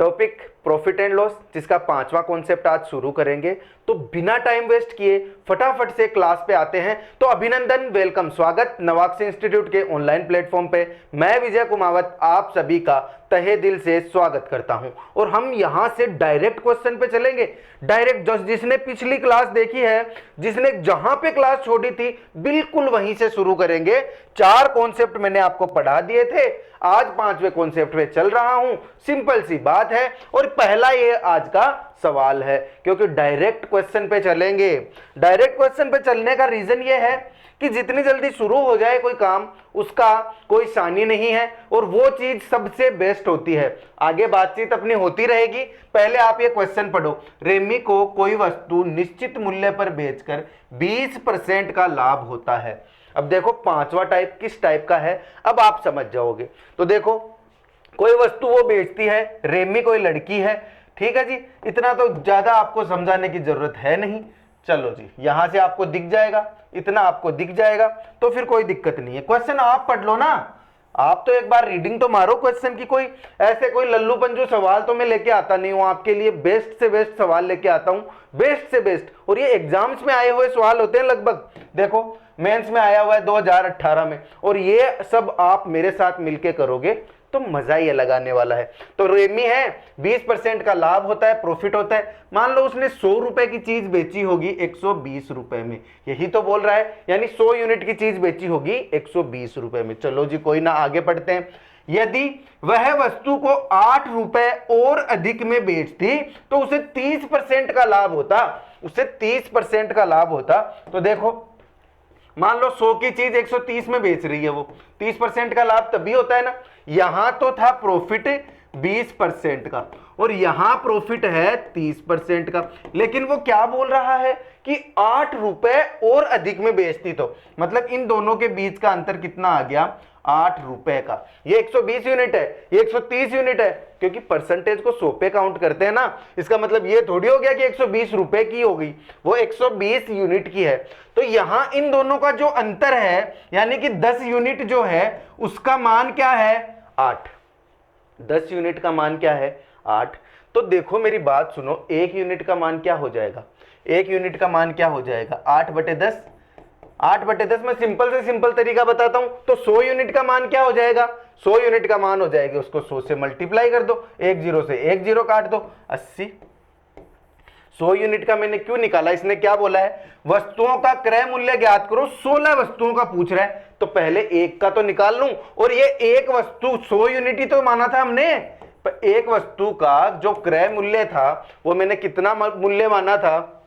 Topic profit and loss, जिसका 5वां concept आज शुरू करेंगे। तो बिना टाइम वेस्ट किए फटाफट से क्लास पे आते हैं। तो अभिनंदन, वेलकम, स्वागत नवाक्स इंस्टीट्यूट के ऑनलाइन प्लेटफॉर्म पे। मैं विजय कुमावत आप सभी का तहे दिल से स्वागत करता हूं और हम यहां से डायरेक्ट क्वेश्चन पे चलेंगे। डायरेक्ट जिसने पिछली क्लास देखी है, जिसने जहां पे क्लास छोड़ी थी, बिल्कुल वहीं से शुरू करेंगे। 4 कॉन्सेप्ट मैंने आपको पढ़ा दिए थे, आज 5वें कॉन्सेप्ट पे चल रहा हूं। सिंपल सी बात है और पहला ये आज का सवाल है, क्योंकि डायरेक्ट क्वेश्चन पे चलेंगे। डायरेक्ट क्वेश्चन पे चलने का रीजन ये है कि जितनी जल्दी शुरू हो जाए कोई काम, उसका कोई सानी नहीं है और वो चीज सबसे बेस्ट होती है। आगे बातचीत अपनी होती रहेगी, पहले आप ये क्वेश्चन पढ़ो। रेमी को कोई वस्तु निश्चित मूल्य पर बेचकर 20% का लाभ होता है। अब देखो 5वां टाइप किस टाइप का है, अब आप समझ जाओगे। तो देखो, कोई वस्तु वो बेचती है, रेमी कोई लड़की है, ठीक है जी। इतना तो ज्यादा आपको समझाने की जरूरत है नहीं। चलो जी, यहां से आपको दिख जाएगा, इतना आपको दिख जाएगा, तो फिर कोई दिक्कत नहीं है। क्वेश्चन आप पढ़ लो ना, आप तो एक बार रीडिंग तो मारो क्वेश्चन की। कोई ऐसे कोई लल्लू पंजू सवाल तो मैं लेके आता नहीं हूं, आपके लिए बेस्ट से बेस्ट सवाल लेके आता हूं, बेस्ट से बेस्ट। और ये एग्जाम्स में आए हुए सवाल होते हैं लगभग। देखो मेंस में आया हुआ है 2018 में, और ये सब आप मेरे साथ मिलके करोगे तो मजा ही अलग आने वाला है। तो रेमी है, 20% का लाभ होता है, प्रॉफिट होता है। मान लो उसने 100 रुपए की चीज बेची होगी 120 रुपए में, यही तो बोल रहा है, यानी 100 यूनिट की चीज बेची होगी 120 रुपए में। चलो जी, कोई ना, आगे बढ़ते हैं। यदि वह वस्तु को 8 रुपए और अधिक में बेचती तो उसे 30% का लाभ होता, उसे 30% का लाभ होता। तो देखो, मान लो 100 की चीज 130 में बेच रही है, वो 30% का लाभ तभी होता है ना। यहां तो था प्रॉफिट 20% का और यहां प्रॉफिट है 30% का, लेकिन वो क्या बोल रहा है कि 8 रुपए और अधिक में बेचती, तो मतलब इन दोनों के बीच का अंतर कितना आ गया, 8 रुपए का। ये 120 यूनिट है, ये 130 यूनिट है, क्योंकि परसेंटेज को 100 पे काउंट करते हैं ना। इसका मतलब ये थोड़ी हो गया कि 120 रुपए की हो गई, वो 120 यूनिट की है। तो यहां इन दोनों का जो अंतर है, यानी कि 10 यूनिट जो है, उसका मान क्या है, 8। 10 यूनिट का मान क्या है, 8। तो देखो मेरी बात सुनो, 1 यूनिट का मान क्या हो जाएगा, 1 यूनिट का मान क्या हो जाएगा, 8/10। 8/10 में सिंपल से सिंपल तरीका बताता हूं, तो 100 यूनिट का मान क्या हो जाएगा, 100 यूनिट का मान हो जाएगा, उसको 100 से मल्टीप्लाई कर दो, 1 0 से 1 0 काट दो, 80। 100 यूनिट का मैंने क्यों निकाला, इसने क्या बोला है, वस्तुओं का क्रय मूल्य ज्ञात करो, 16 वस्तुओं का पूछ रहा है, तो पहले एक का तो निकाल लूं। और ये एक वस्तु 100 यूनिट ही तो माना था हमने, पर एक वस्तु का जो क्रय मूल्य था वो मैंने कितना मूल्य माना था,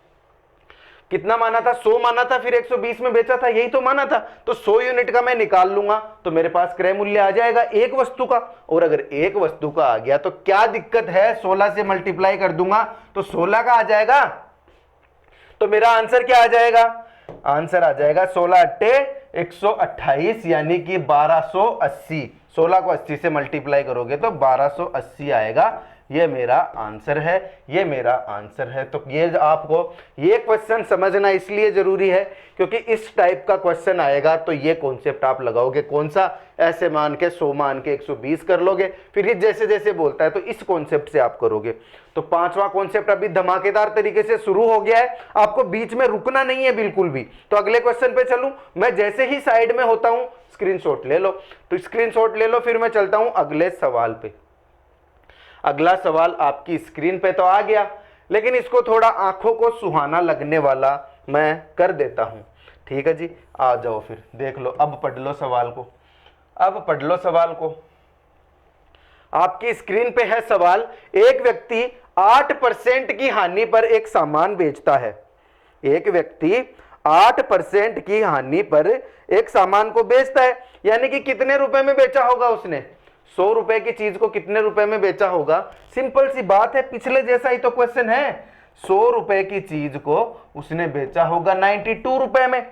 कितना माना था, 100 माना था, फिर 120 में बेचा था, यही तो माना था। तो 100 यूनिट का मैं निकाल लूंगा तो मेरे पास क्रय मूल्य आ जाएगा एक वस्तु का। और अगर एक वस्तु का आ गया तो क्या दिक्कत है, 16 से मल्टीप्लाई कर दूंगा तो 16 का आ जाएगा। तो मेरा आंसर क्या आ जाएगा, आंसर आ जाएगा 16 अट्टे 128, यानी कि 1280। 16 को 80 से मल्टीप्लाई करोगे तो 1280 आएगा। ये मेरा आंसर है, ये मेरा आंसर है। तो ये आपको ये क्वेश्चन समझना इसलिए जरूरी है क्योंकि इस टाइप का क्वेश्चन आएगा तो ये कॉन्सेप्ट आप लगाओगे। कौन सा, ऐसे मान के 100 मान के 120 कर लोगे, फिर ये जैसे जैसे बोलता है तो इस कॉन्सेप्ट से आप करोगे। तो 5वां कॉन्सेप्ट अभी धमाकेदार तरीके से शुरू हो गया है, आपको बीच में रुकना नहीं है बिल्कुल भी। तो अगले क्वेश्चन पे चलूं, मैं जैसे ही साइड में होता हूं स्क्रीनशॉट ले लो, तो स्क्रीनशॉट ले लो, फिर मैं चलता हूं अगले सवाल पे। अगला सवाल आपकी स्क्रीन पे तो आ गया, लेकिन इसको थोड़ा आंखों को सुहाना लगने वाला मैं कर देता हूं। ठीक है जी, आ जाओ फिर देख लो, अब पढ़ लो सवाल को, अब पढ़ लो सवाल को। आपकी स्क्रीन पे है सवाल, एक व्यक्ति 8% की हानि पर एक सामान बेचता है। एक व्यक्ति 8% की हानि पर एक सामान को बेचता है, यानी कि कितने रुपए में बेचा होगा उसने, 100 रुपए की चीज को कितने रुपए में बेचा होगा। सिंपल सी बात है, पिछले जैसा ही तो क्वेश्चन है। 100 रुपए की चीज को उसने बेचा होगा 92 रुपए में।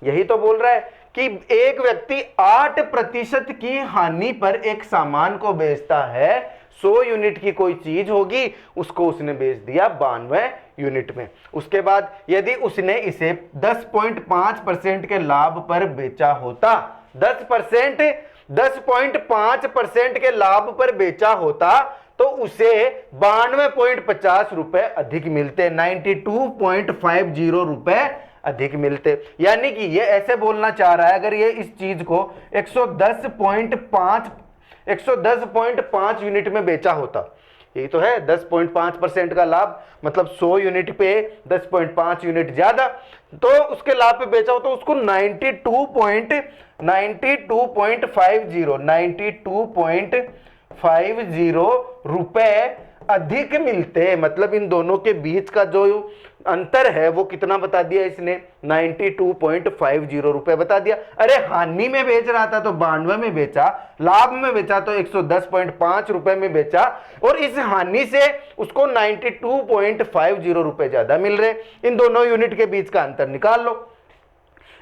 यही तो बोल रहा है कि एक व्यक्ति 8% की हानि पर एक सामान को बेचता है। 100 यूनिट की कोई चीज होगी, उसको उसने बेच दिया 92 यूनिट में। उसके बाद यदि उसने इसे 10.5% के लाभ पर बेचा होता, 10.5% के लाभ पर बेचा होता तो उसे 92.50 रुपए अधिक मिलते, 92.50 रुपए अधिक मिलते। यानी कि ये ऐसे बोलना चाह रहा है, अगर ये इस चीज को 110.5 यूनिट में बेचा होता, यही तो है 10.5% का लाभ, मतलब 100 यूनिट पे 10.5 यूनिट ज्यादा, तो उसके लाभ पे बेचा हो तो उसको 92.50 रुपए अधिक मिलते। मतलब इन दोनों के बीच का जो अंतर है वो कितना बता दिया इसने, 92.50 रुपए बता दिया। अरे हानि में बेच रहा था तो 92 में बेचा, लाभ में बेचा तो 110.5 रुपए में बेचा, और इस हानि से उसको 92.50 रुपए ज्यादा मिल रहे। इन दोनों यूनिट के बीच का अंतर निकाल लो।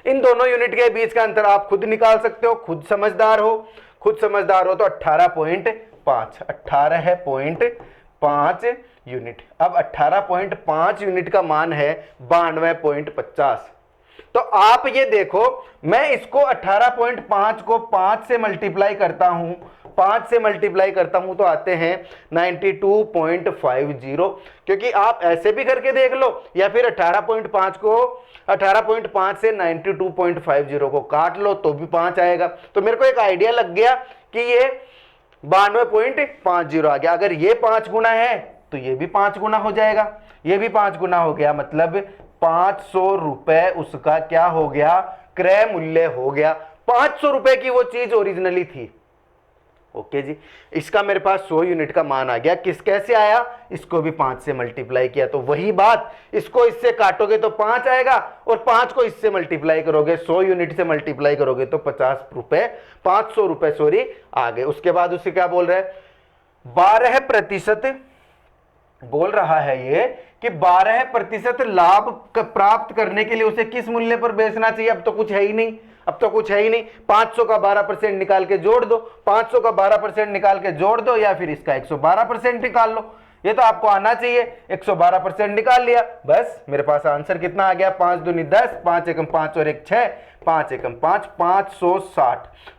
इन दोनों यूनिट के बीच का अंतर आप खुद निकाल सकते हो, खुद समझदार हो तो 18.5 यूनिट। अब 18.5 यूनिट का मान है 92.50। तो आप ये देखो, मैं इसको 18.5 को 5 से मल्टीप्लाई करता हूं, 5 से मल्टीप्लाई करता हूं तो आते हैं 92.50। क्योंकि आप ऐसे भी करके देख लो, या फिर 18.5 से 92.50 को काट लो तो भी 5 आएगा। तो मेरे को एक आइडिया लग गया कि ये 92.50 आ गया। अगर ये 5 गुना है तो ये भी 5 गुना हो जाएगा, ये भी 5 गुना हो गया, मतलब 500 रुपए उसका क्या हो गया, क्रय मूल्य हो गया। 500 रुपए की वो चीज ओरिजिनली थी। ओके जी, इसका मेरे पास 100 यूनिट का मान आ गया। कैसे आया, इसको भी 5 से मल्टीप्लाई किया, तो वही बात, इसको इससे काटोगे तो 5 आएगा, और 5 को इससे मल्टीप्लाई करोगे, 100 यूनिट से मल्टीप्लाई करोगे तो 500 रुपए सॉरी आ गए। उसके बाद उसे क्या बोल रहे हैं, 12% बोल रहा है ये कि 12% लाभ प्राप्त करने के लिए उसे किस मूल्य पर बेचना चाहिए। अब तो कुछ है ही नहीं, 500 का 12% निकाल के जोड़ दो, 500 का 12% निकाल के जोड़ दो, या फिर इसका 112% निकाल लो। ये तो आपको आना चाहिए। 112% निकाल लिया, बस मेरे पास आंसर कितना आ गया, 5 दूनी 10, 5 एकम 5 और 1 6, 5 एकम 5,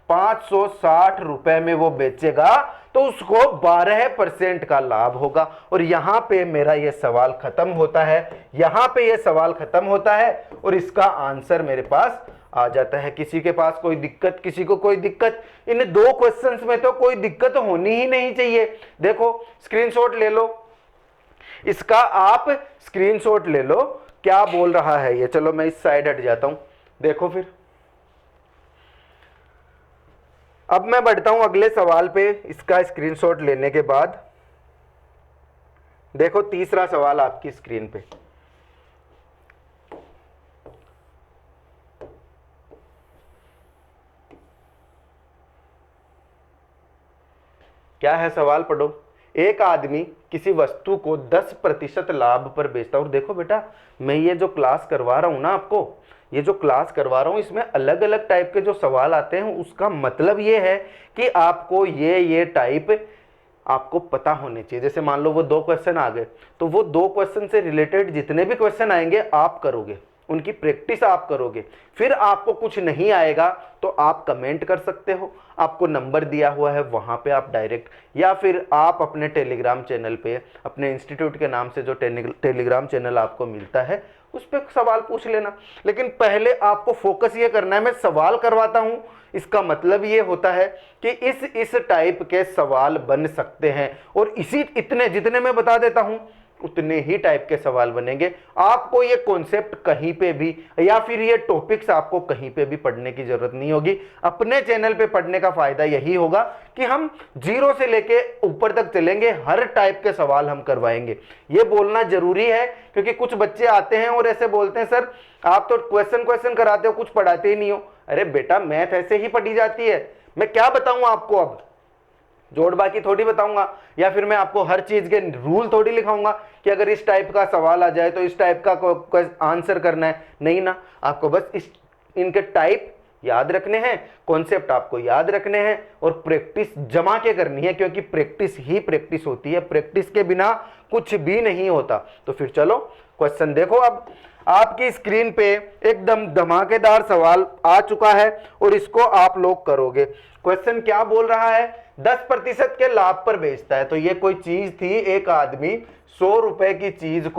560 रुपए में वो बेचेगा तो उसको 12% का लाभ होगा। और यहां पे मेरा ये सवाल खत्म होता है, यहां पे ये सवाल खत्म होता है, और इसका आंसर मेरे पास आ जाता है। किसी के पास कोई दिक्कत, किसी को कोई दिक्कत, इन दो क्वेश्चंस में तो कोई दिक्कत होनी ही नहीं चाहिए। देखो स्क्रीनशॉट ले लो, इसका आप स्क्रीनशॉट ले लो, क्या बोल रहा है ये। चलो मैं इस साइड हट जाता हूं, देखो फिर अब मैं बढ़ता हूं अगले सवाल पे। इसका स्क्रीनशॉट लेने के बाद देखो तीसरा सवाल आपकी स्क्रीन पे, क्या है सवाल, पढ़ो। एक आदमी किसी वस्तु को 10% लाभ पर बेचता है। और देखो बेटा, मैं ये जो क्लास करवा रहा हूं ना आपको, ये जो क्लास करवा रहा हूं, इसमें अलग अलग टाइप के जो सवाल आते हैं, उसका मतलब ये है कि आपको ये टाइप आपको पता होने चाहिए। जैसे मान लो वो 2 क्वेश्चन आ गए, तो वो 2 क्वेश्चन से रिलेटेड जितने भी क्वेश्चन आएंगे आप करोगे, उनकी प्रैक्टिस आप करोगे। फिर आपको कुछ नहीं आएगा तो आप कमेंट कर सकते हो, आपको नंबर दिया हुआ है वहां पे आप डायरेक्ट, या फिर आप अपने टेलीग्राम चैनल पे, अपने इंस्टीट्यूट के नाम से जो टेलीग्राम चैनल आपको मिलता है उस पर सवाल पूछ लेना। लेकिन पहले आपको फोकस ये करना है, मैं सवाल करवाता हूं, इसका मतलब ये होता है कि इस टाइप के सवाल बन सकते हैं, और इतने जितने मैं बता देता हूं उतने ही टाइप के सवाल बनेंगे। आपको ये कॉन्सेप्ट कहीं पे भी, या फिर ये टॉपिक्स आपको कहीं पे भी पढ़ने की जरूरत नहीं होगी। अपने चैनल पे पढ़ने का फायदा यही होगा कि हम 0 से लेके ऊपर तक चलेंगे, हर टाइप के सवाल हम करवाएंगे। ये बोलना जरूरी है, क्योंकि कुछ बच्चे आते हैं और ऐसे बोलते हैं, सर आप तो क्वेश्चन कराते हो, कुछ पढ़ाते ही नहीं हो। अरे बेटा, मैथ ऐसे ही पढ़ी जाती है, मैं क्या बताऊं आपको, अब जोड़ बाकी थोड़ी बताऊंगा, या फिर मैं आपको हर चीज के रूल थोड़ी लिखाऊंगा कि अगर इस टाइप का सवाल आ जाए तो इस टाइप का आंसर करना है। नहीं ना, आपको बस इनके टाइप याद रखने हैं, कॉन्सेप्ट आपको याद रखने हैं, और प्रैक्टिस जमा के करनी है, क्योंकि प्रैक्टिस ही प्रैक्टिस होती है, प्रैक्टिस के बिना कुछ भी नहीं होता। तो फिर चलो क्वेश्चन देखो, अब आपकी स्क्रीन पे एकदम धमाकेदार सवाल आ चुका है और इसको आप लोग करोगे। क्वेश्चन क्या बोल रहा है, 10% के लाभ पर बेचता है। तो ये कोई चीज थी, एक आदमी 100 रुपए की चीज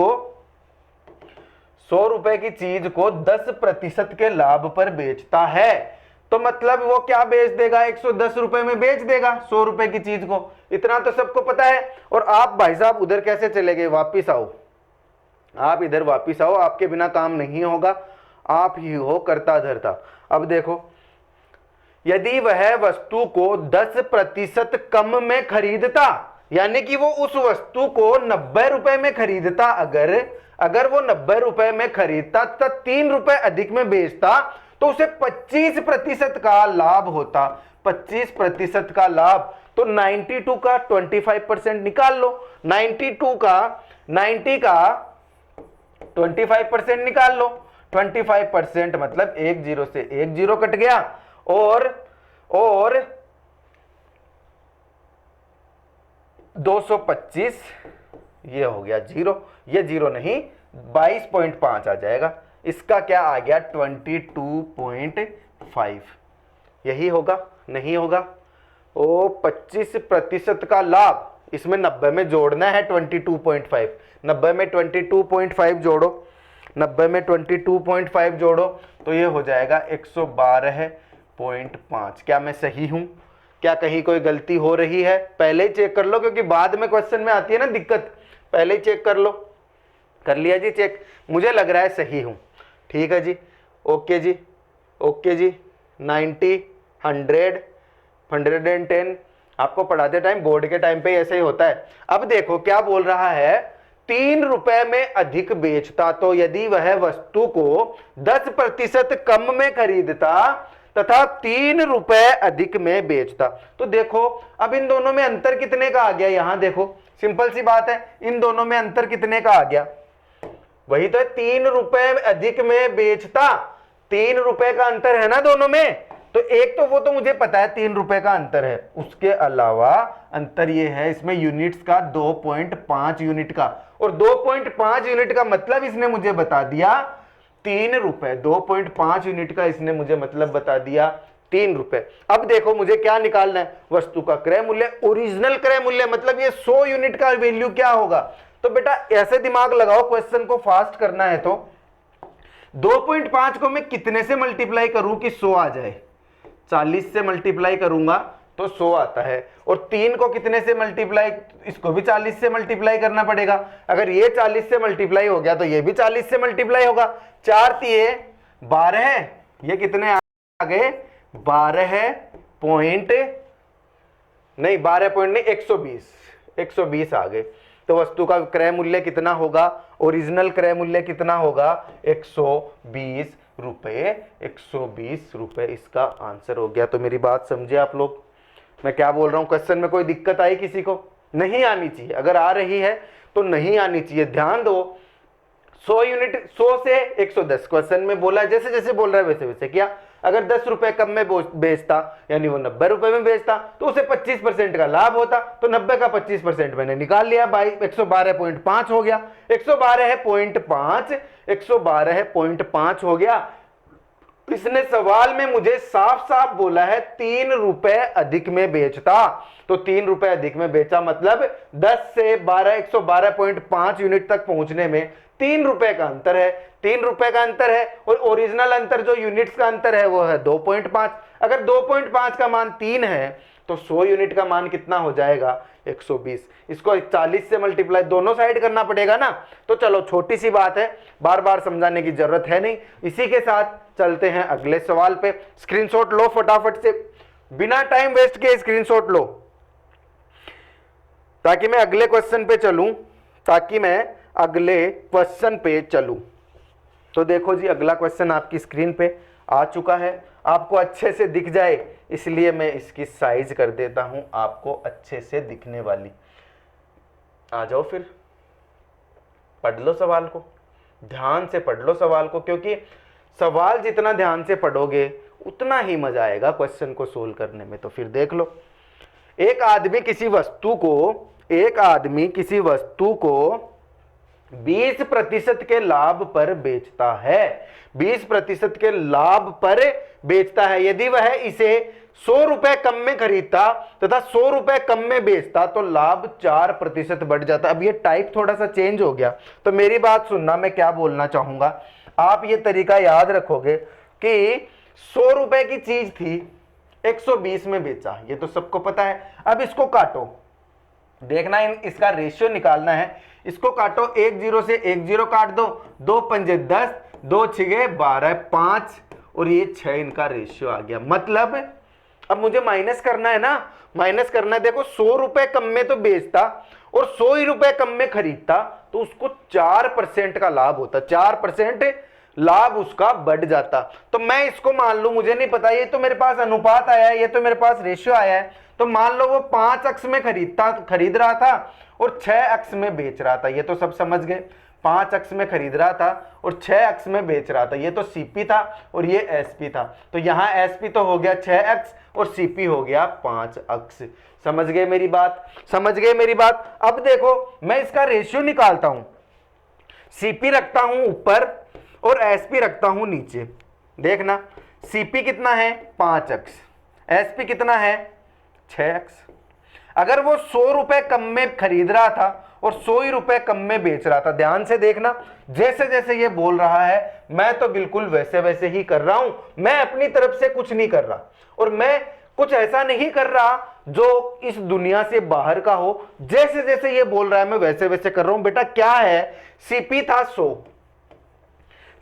को 10% के लाभ पर बेचता है। तो मतलब वो क्या बेच देगा, 110 रुपए में बेच देगा 100 रुपए की चीज को। इतना तो सबको पता है। और आप भाई साहब उधर कैसे चले गए, वापिस आओ, आप इधर वापिस आओ, आपके बिना काम नहीं होगा, आप ही हो करता धरता। अब देखो, यदि वह वस्तु को 10% कम में खरीदता, यानी कि वो उस वस्तु को 90 रुपए में खरीदता, अगर वो 90 रुपए में खरीदता तो 3 रुपए अधिक में बेचता, तो उसे 25% का लाभ होता। 25% का लाभ, तो 92 का 25% निकाल लो, 90 का 25% निकाल लो। 25% मतलब 1 0 से 1 0 कट गया, और 225 ये हो गया 0, ये 0 नहीं 22.5 आ जाएगा। इसका क्या आ गया 22.5, यही होगा, नहीं होगा। ओ 25% का लाभ, इसमें 90 में जोड़ना है 22.5, 90 में 22.5 जोड़ो, 90 में 22.5 जोड़ो, तो ये हो जाएगा 112.5। क्या मैं सही हूं, क्या कहीं कोई गलती हो रही है? पहले ही चेक कर लो, क्योंकि बाद में क्वेश्चन में आती है ना दिक्कत, पहले ही चेक कर लो। कर लिया जी चेक, मुझे लग रहा है सही हूं। ठीक है जी, ओके जी, ओके जी। 90, 100, 110 आपको पढ़ाते टाइम, बोर्ड के टाइम पे ऐसे ही होता है। अब देखो क्या बोल रहा है, 3 रुपए में अधिक बेचता, तो यदि वह वस्तु को 10% कम में खरीदता तथा 3 रुपए अधिक में बेचता, तो देखो अब इन दोनों में अंतर कितने का आ गया, यहां देखो सिंपल सी बात है, इन दोनों में अंतर कितने का आ गया, वही तो है 3 रुपए अधिक में बेचता, 3 रुपए का अंतर है ना दोनों में। तो एक तो वो तो मुझे पता है 3 रुपए का अंतर है, उसके अलावा अंतर ये है इसमें यूनिट्स का 2.5 यूनिट का, और 2.5 यूनिट का मतलब इसने मुझे बता दिया 3 रुपए, 2.5 यूनिट का इसने मुझे मतलब बता दिया 3 रुपए। अब देखो मुझे क्या निकालना है, वस्तु का क्रय मूल्य, ओरिजिनल क्रय मूल्य, मतलब ये 100 यूनिट का वैल्यू क्या होगा। तो बेटा ऐसे दिमाग लगाओ, क्वेश्चन को फास्ट करना है तो 2.5 को मैं कितने से मल्टीप्लाई करूं कि 100 आ जाए, 40 से मल्टीप्लाई करूंगा तो 100 आता है, और 3 को कितने से मल्टीप्लाई, इसको भी 40 से मल्टीप्लाई करना पड़ेगा। अगर ये 40 से मल्टीप्लाई हो गया तो ये भी 40 से मल्टीप्लाई होगा, 4 तिये 12, ये कितने आ गए 12 पॉइंट नहीं 12 पॉइंट नहीं 120 आ गए। तो वस्तु का क्रय मूल्य कितना होगा, ओरिजिनल क्रय मूल्य कितना होगा 120 रुपए, 120 रुपए इसका आंसर हो गया। तो मेरी बात समझे आप लोग, मैं क्या बोल रहा हूं, क्वेश्चन में कोई दिक्कत आई किसी को? नहीं आनी चाहिए, अगर आ रही है तो नहीं आनी चाहिए। ध्यान दो, 100 यूनिट, 100 से 110 क्वेश्चन में बोला, जैसे जैसे बोल रहा है वैसे वैसे किया। अगर 10 रुपए कम में बेचता, यानी वो 90 रुपए में बेचता, तो उसे 25% का लाभ होता, तो 90 का 25% मैंने निकाल लिया, 112.5 हो गया, 112.5 हो गया। इसने सवाल में मुझे साफ साफ बोला है 3 रुपए अधिक में बेचता, तो 3 रुपए अधिक में बेचा मतलब 10 से 12, 112.5 यूनिट तक पहुंचने में 3 रुपए का अंतर है, 3 रुपए का अंतर है। और ओरिजिनल अंतर जो यूनिट्स का अंतर है वो है 2.5। अगर 2.5 का मान 3 है तो 100 यूनिट का मान कितना हो जाएगा 120। इसको 40 से मल्टीप्लाई दोनों साइड करना पड़ेगा ना। तो चलो छोटी सी बात है, बार बार समझाने की जरूरत है नहीं। इसी के साथ चलते हैं अगले सवाल पे। स्क्रीनशॉट लो फटाफट से, बिना टाइम वेस्ट किए स्क्रीनशॉट लो, ताकि मैं अगले क्वेश्चन पे चलूं। तो देखो जी अगला क्वेश्चन आपकी स्क्रीन पे आ चुका है, आपको अच्छे से दिख जाए इसलिए मैं इसकी साइज कर देता हूं, आपको अच्छे से दिखने वाली। आ जाओ फिर, पढ़ लो सवाल को, ध्यान से पढ़ लो सवाल को, क्योंकि सवाल जितना ध्यान से पढ़ोगे उतना ही मजा आएगा क्वेश्चन को सोल्व करने में। तो फिर देख लो, एक आदमी किसी वस्तु को 20% के लाभ पर बेचता है, 20% के लाभ पर बेचता है। यदि वह इसे 100 रुपए कम में खरीदता तथा 100 रुपए कम में बेचता तो लाभ 4% बढ़ जाता। अब ये टाइप थोड़ा सा चेंज हो गया, तो मेरी बात सुनना, मैं क्या बोलना चाहूंगा। आप ये तरीका याद रखोगे कि 100 रुपए की चीज थी, 120 में बेचा, ये तो सबको पता है। अब इसको काटो, देखना इसका रेशियो निकालना है। इसको काटो, 1 0 से 1 0 काट दो, 2 पंजे 10, 2 6 12, 5 और ये 6 इनका रेशियो आ गया। मतलब अब मुझे माइनस करना है ना, माइनस करना है। देखो 100 रुपए कम में तो बेचता और 100 ही रुपए कम में खरीदता तो उसको 4% का लाभ होता, 4% लाभ उसका बढ़ जाता। तो मैं इसको मान लूं, मुझे नहीं पता, ये तो मेरे पास अनुपात आया है, ये तो मेरे पास रेशियो आया है, तो मान लो वो 5 अक्स में खरीद रहा था और 6 अक्स में बेच रहा था। ये तो सब समझ गए, 5 अक्स में खरीद रहा था और 6 अक्स में बेच रहा था। ये तो सीपी था और ये एसपी था, तो यहां एसपी तो हो गया 6 अक्स और सीपी हो गया 5 अक्स। समझ गए मेरी बात, समझ गए मेरी बात। अब देखो मैं इसका रेशियो निकालता हूं, सीपी रखता हूं ऊपर और एसपी रखता हूं नीचे। देखना सीपी कितना है 5 अक्स, एसपी कितना है 6 अक्स। अगर वो 100 रुपए कम में खरीद रहा था और 100 ही रुपए कम में बेच रहा था, ध्यान से देखना, जैसे जैसे ये बोल रहा है मैं तो बिल्कुल वैसे वैसे ही कर रहा हूं। मैं अपनी तरफ से कुछ नहीं कर रहा और मैं कुछ ऐसा नहीं कर रहा जो इस दुनिया से बाहर का हो। जैसे जैसे ये बोल रहा है मैं वैसे वैसे कर रहा हूं। बेटा क्या है, सीपी था 100,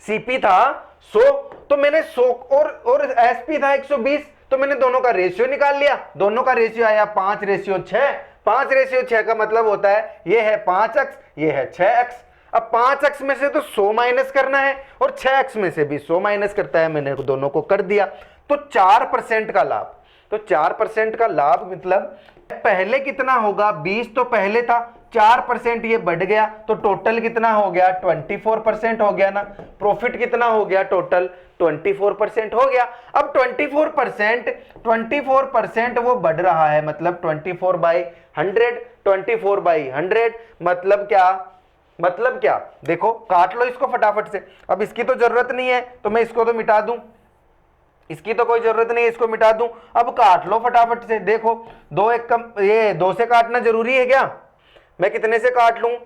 सीपी था 100, तो मैंने 100 और एसपी था 120, तो मैंने दोनों का रेशियो निकाल लिया। दोनों का रेशियो आया 5:6। 5:6 का मतलब होता है ये है 5 अक्स, ये है 6 अक्स। अब 5 अक्स में से तो 100 माइनस करना है और 6 अक्स में से भी 100 माइनस करता है, मैंने दोनों को कर दिया। तो 4% का लाभ, तो 4% का लाभ मतलब पहले कितना होगा, 20 तो पहले था, 4% ये बढ़ गया तो टोटल कितना हो गया 24% हो गया ना। प्रॉफिट कितना हो गया टोटल 24% हो गया। अब 24% वो बढ़ रहा है, मतलब 24/100, 24/100 मतलब क्या, मतलब क्या, देखो काट लो इसको फटाफट से। अब इसकी तो जरूरत नहीं है तो मैं इसको तो मिटा दूं, इसकी तो कोई जरूरत नहीं है, इसको मिटा दूं। अब काट लो फटाफट से। देखो 2 1 कम, ये 2 से काटना जरूरी है क्या, मैं कितने से काट लूं,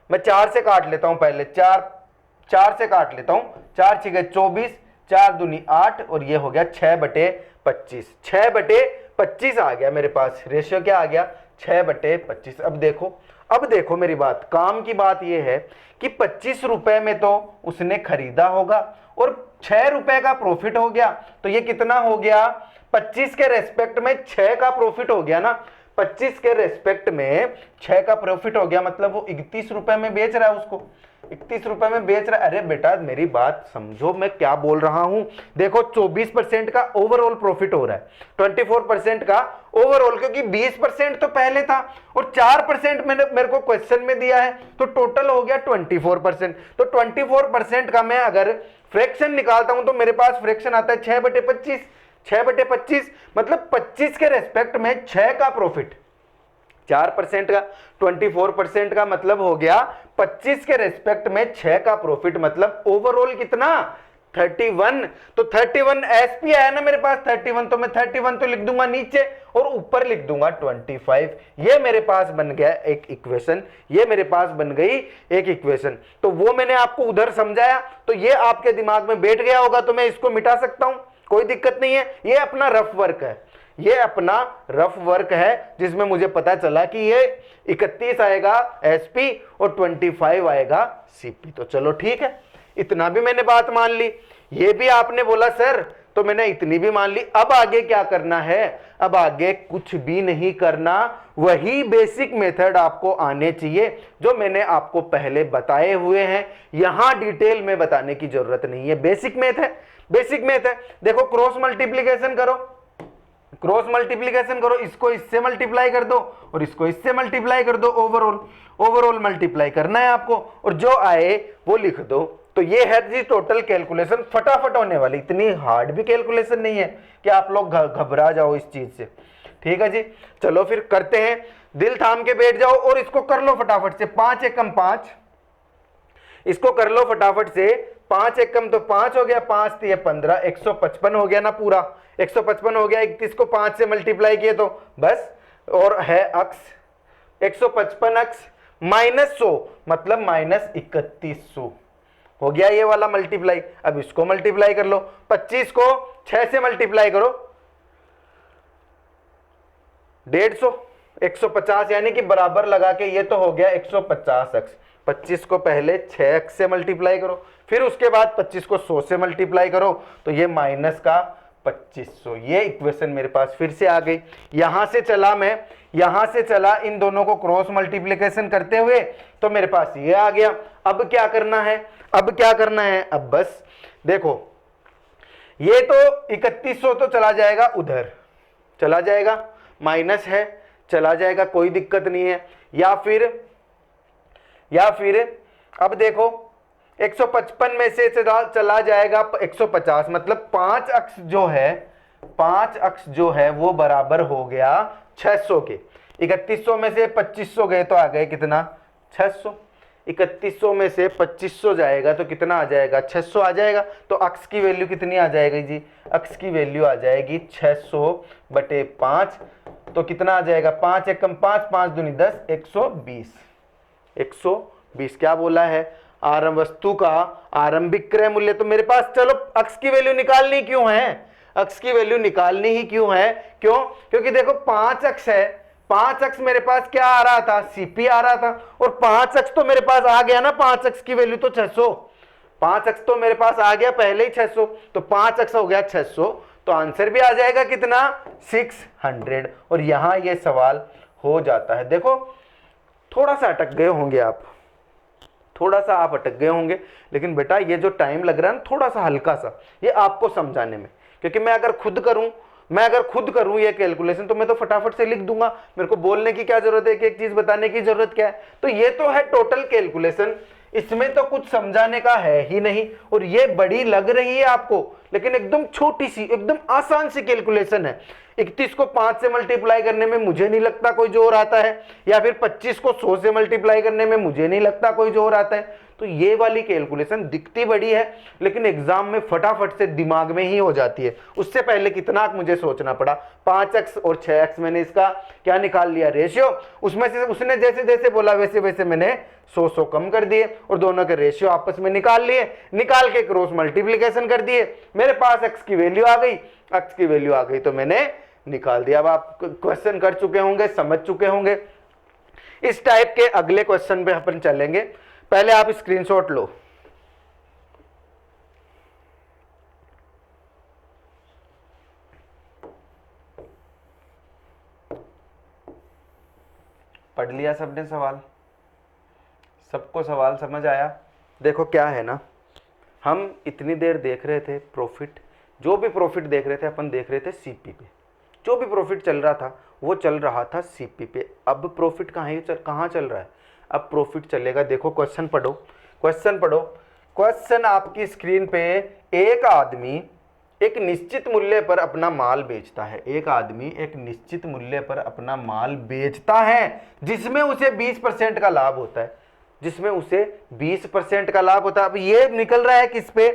मैं 4 से काट लेता हूं पहले, 4 से काट लेता हूं, 4 6 24, 4 दूनी 8 और ये हो गया 6/25, 6/25 आ गया मेरे पास। रेशियो क्या आ गया 6/25। अब देखो मेरी बात, काम की बात यह है कि 25 रुपए में तो उसने खरीदा होगा और 6 रुपए का प्रॉफिट हो गया, तो ये कितना हो गया 25 के रेस्पेक्ट में 6 का प्रॉफिट हो गया ना। 25 के रेस्पेक्ट में 6 का प्रॉफिट हो गया, मतलब वो 31 रुपए में बेच रहा है उसको, 31 रुपए में बेच रहा है। अरे बेटा मेरी बात समझो मैं क्या बोल रहा हूं। देखो 24% का ओवरऑल प्रॉफिट हो रहा है, 24% का ओवरऑल, क्योंकि 20% तो पहले था और 4% मेरे को क्वेश्चन में दिया है, तो टोटल हो गया 24%। तो 24% का मैं अगर फ्रैक्शन निकालता हूं तो मेरे पास फ्रैक्शन आता है 6/25, 6/25 मतलब 25 के रेस्पेक्ट में 6 का प्रॉफिट, 4% का 24% का मतलब हो गया 25 के रेस्पेक्ट में 6 का प्रॉफिट, मतलब ओवरऑल कितना 31। तो 31 एसपी आया ना मेरे पास 31, तो मैं 31 तो लिख दूंगा नीचे और ऊपर लिख दूंगा 25। ये मेरे पास बन गया एक इक्वेशन, ये मेरे पास बन गई एक इक्वेशन। तो वो मैंने आपको उधर समझाया तो ये आपके दिमाग में बैठ गया होगा, तो मैं इसको मिटा सकता हूं, कोई दिक्कत नहीं है। ये अपना रफ वर्क है, ये अपना रफ वर्क है जिसमें मुझे पता चला कि ये 31 आएगा एसपी और 25 आएगा सीपी। तो चलो ठीक है, इतना भी मैंने बात मान ली, ये भी आपने बोला सर तो मैंने इतनी भी मान ली। अब आगे क्या करना है, अब आगे कुछ भी नहीं करना, वही बेसिक मेथड आपको आने चाहिए जो मैंने आपको पहले बताए हुए हैं। यहां डिटेल में बताने की जरूरत नहीं है, बेसिक मेथ है, बेसिक मेथ है। देखो क्रॉस मल्टीप्लीकेशन करो, क्रॉस मल्टीप्लीकेशन करो, इसको इससे मल्टीप्लाई कर दो और इसको इससे मल्टीप्लाई कर दो, ओवरऑल मल्टीप्लाई करना है आपको और जो आए वो लिख दो। तो ये है जी टोटल कैलकुलेशन, फटाफट होने वाली, इतनी हार्ड भी कैलकुलेशन नहीं है कि आप लोग घबरा जाओ इस चीज से। ठीक है जी, चलो फिर करते हैं, दिल थाम के बैठ जाओ और इसको कर लो फटाफट से। 5 एकम 5, इसको कर लो फटाफट से, 5 एकम तो 5 हो गया, 5 तो ये 15, 155 हो गया ना पूरा, 155 हो गया। 31 को 5 से मल्टीप्लाई किए तो बस, और है अक्स 155 अक्स -100 मतलब -3100 हो गया ये वाला मल्टीप्लाई। अब इसको मल्टीप्लाई कर लो, 25 को 6 से मल्टीप्लाई करो 150, 150 यानी कि बराबर लगा के ये तो हो गया 150 अक्स। 25 को पहले 6 अक्स से मल्टीप्लाई करो, फिर उसके बाद 25 को 100 से मल्टीप्लाई करो तो ये माइनस का 2500। ये इक्वेशन मेरे पास फिर से आ गई। यहां से चला मैं, यहां से चला इन दोनों को क्रॉस मल्टीप्लिकेशन करते हुए तो मेरे पास ये आ गया। अब क्या करना है, अब क्या करना है, अब बस देखो ये तो 3100 तो चला जाएगा उधर, चला जाएगा, माइनस है चला जाएगा, कोई दिक्कत नहीं है। या फिर अब देखो 155 में से चला जाएगा 150, मतलब 5 अक्स जो है, 5 अक्स जो है वो बराबर हो गया 600 के। 3100 में से 2500 गए तो आ गए कितना, 600। 3100 में से 2500 जाएगा तो कितना आ जाएगा, 600 आ जाएगा। तो अक्स की वैल्यू कितनी आ जाएगी जी, अक्स की वैल्यू आ जाएगी 600/5। तो कितना आ जाएगा, 5 एकम 5, 5 दूनी 10, 120। 120 क्या बोला है, आरंभ वस्तु का आरंभिक क्रय मूल्य। तो मेरे पास चलो अक्स की वैल्यू निकालनी क्यों है, अक्स की वैल्यू निकालनी ही क्यों है, क्यों, क्योंकि देखो 5 अक्स है, 5 अक्स मेरे पास क्या आ रहा था, सीपी आ रहा था, और 5 अक्स तो मेरे पास आ गया ना, 5 अक्स की वैल्यू तो 600, 5 अक्स तो मेरे पास आ गया पहले ही 600, तो 5 अक्स हो गया 600, तो आंसर भी आ जाएगा कितना, 600। और यहां ये सवाल हो जाता है। देखो थोड़ा सा अटक गए होंगे आप, थोड़ा सा आप अटक गए होंगे, लेकिन बेटा ये जो टाइम लग रहा है ना थोड़ा सा हल्का सा, ये आपको समझाने में, क्योंकि मैं अगर खुद करूं ये कैलकुलेशन तो मैं तो फटाफट से लिख दूंगा, मेरे को बोलने की क्या जरूरत है, कि एक चीज बताने की जरूरत क्या है। तो ये तो है टोटल कैलकुलेशन, इसमें तो कुछ समझाने का है ही नहीं, और ये बड़ी लग रही है आपको, लेकिन एकदम छोटी सी, एकदम आसान सी कैलकुलेशन है। 31 को 5 से मल्टीप्लाई करने में मुझे नहीं लगता कोई जोर आता है, या फिर 25 को 100 से मल्टीप्लाई करने में मुझे नहीं लगता कोई जोर आता है। तो ये वाली कैलकुलेशन दिखती बड़ी है, लेकिन एग्जाम में फटाफट से दिमाग में ही हो जाती है। उससे पहले कितना मुझे सोचना पड़ा, 5x और 6x मैंने इसका क्या निकाल लिया, रेशियो। उसमें से उसने जैसे जैसे बोला वैसे वैसे मैंने 100 कम कर दिए और दोनों के रेशियो आपस में निकाल लिए, निकाल के क्रॉस मल्टीप्लिकेशन कर दिए, मेरे पास x की वैल्यू आ गई, x की वैल्यू आ गई तो मैंने निकाल दिया। अब आप क्वेश्चन कर चुके होंगे, समझ चुके होंगे। इस टाइप के अगले क्वेश्चन पे अपन चलेंगे, पहले आप स्क्रीनशॉट लो। पढ़ लिया सबने सवाल, सबको सवाल समझ आया। देखो क्या है ना, हम इतनी देर देख रहे थे प्रॉफिट, जो भी प्रॉफिट देख रहे थे अपन देख रहे थे सीपी पे, जो भी प्रॉफिट चल रहा था वो चल रहा था सीपी पे। अब प्रॉफिट कहाँ चल रहा है, अब प्रॉफिट चलेगा। देखो क्वेश्चन पढ़ो, क्वेश्चन पढ़ो। क्वेश्चन आपकी स्क्रीन पे, एक आदमी एक निश्चित मूल्य पर अपना माल बेचता है, एक आदमी एक निश्चित मूल्य पर अपना माल बेचता है जिसमें उसे 20% का लाभ होता है, जिसमें उसे 20% का लाभ होता है। अब ये निकल रहा है किस पे,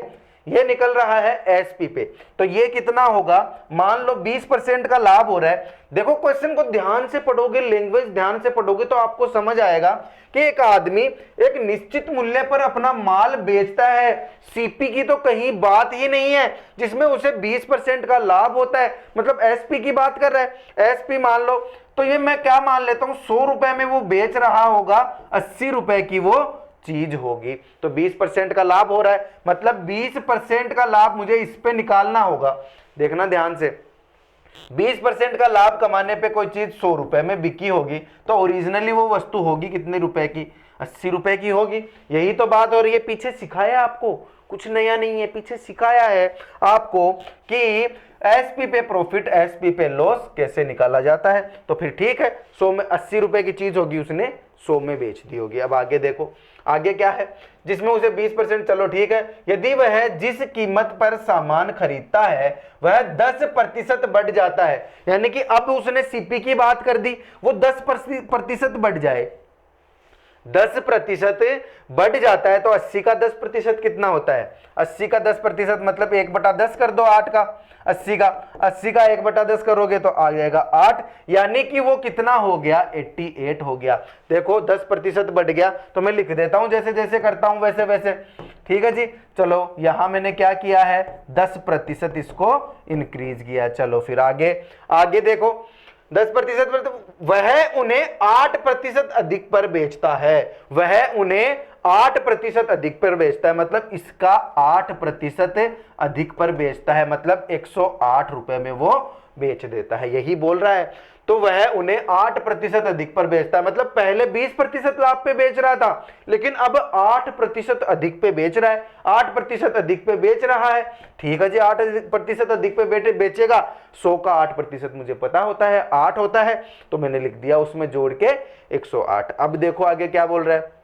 ये निकल रहा है एसपी पे। तो ये कितना होगा, मान लो 20% का लाभ हो रहा है। देखो क्वेश्चन को ध्यान से पढ़ोगे, लैंग्वेज ध्यान से पढ़ोगे तो आपको समझ आएगा कि एक आदमी एक निश्चित मूल्य पर अपना माल बेचता है, सीपी की तो कहीं बात ही नहीं है, जिसमें उसे 20% का लाभ होता है, मतलब एसपी की बात कर रहा है। एसपी मान लो, तो ये मैं क्या मान लेता हूं, 100 रुपए में वो बेच रहा होगा, 80 रुपए की वो चीज होगी। तो 20% का लाभ हो रहा है, मतलब 20% का लाभ मुझे इस पे निकालना होगा। देखना ध्यान से, 20% का लाभ कमाने पे कोई चीज 100 रुपए में बिकी होगी, तो ओरिजिनली वो वस्तु होगी कितने रुपए की, 80 रुपए की होगी। यही तो बात हो रही है, पीछे सिखाया आपको, कुछ नया नहीं है, पीछे सिखाया है आपको कि एसपी पे प्रॉफिट, एसपी पे लॉस कैसे निकाला जाता है। तो फिर ठीक है, 100 में 80 रुपए की चीज होगी, उसने 100 में बेच दी होगी। अब आगे देखो, आगे क्या है, जिसमें उसे 20%, चलो ठीक है, यदि वह जिस कीमत पर सामान खरीदता है वह 10% बढ़ जाता है, यानी कि अब उसने सीपी की बात कर दी, वो 10% बढ़ जाए, 10% बढ़ जाता है तो 80 का 10% कितना होता है? 80 का 10% मतलब 1/10 कर दो 8 का। 80 का 1/10 करोगे तो आ जाएगा 8, यानी कि वो कितना हो गया? 88 हो गया। देखो 10% बढ़ गया, तो मैं लिख देता हूं जैसे जैसे करता हूं वैसे वैसे। ठीक है जी, चलो यहां मैंने क्या किया है? 10% इसको इंक्रीज किया। चलो फिर आगे आगे देखो, 10% पर तो वह उन्हें 8% अधिक पर बेचता है। वह उन्हें 8% अधिक पर बेचता है, मतलब इसका 8% अधिक पर बेचता है, मतलब 108 रुपए में वो बेच देता है, यही बोल रहा है। तो वह उन्हें 8% अधिक पर बेचता है, मतलब पहले 20% लाभ पे बेच रहा था, लेकिन अब 8% अधिक पे बेच रहा है। 8% अधिक पे बेच रहा है, ठीक है जी, 8% अधिक पे बेचेगा। 100 का 8% मुझे पता होता है 8 होता है, तो मैंने लिख दिया उसमें जोड़ के 108। अब देखो आगे क्या बोल रहा है?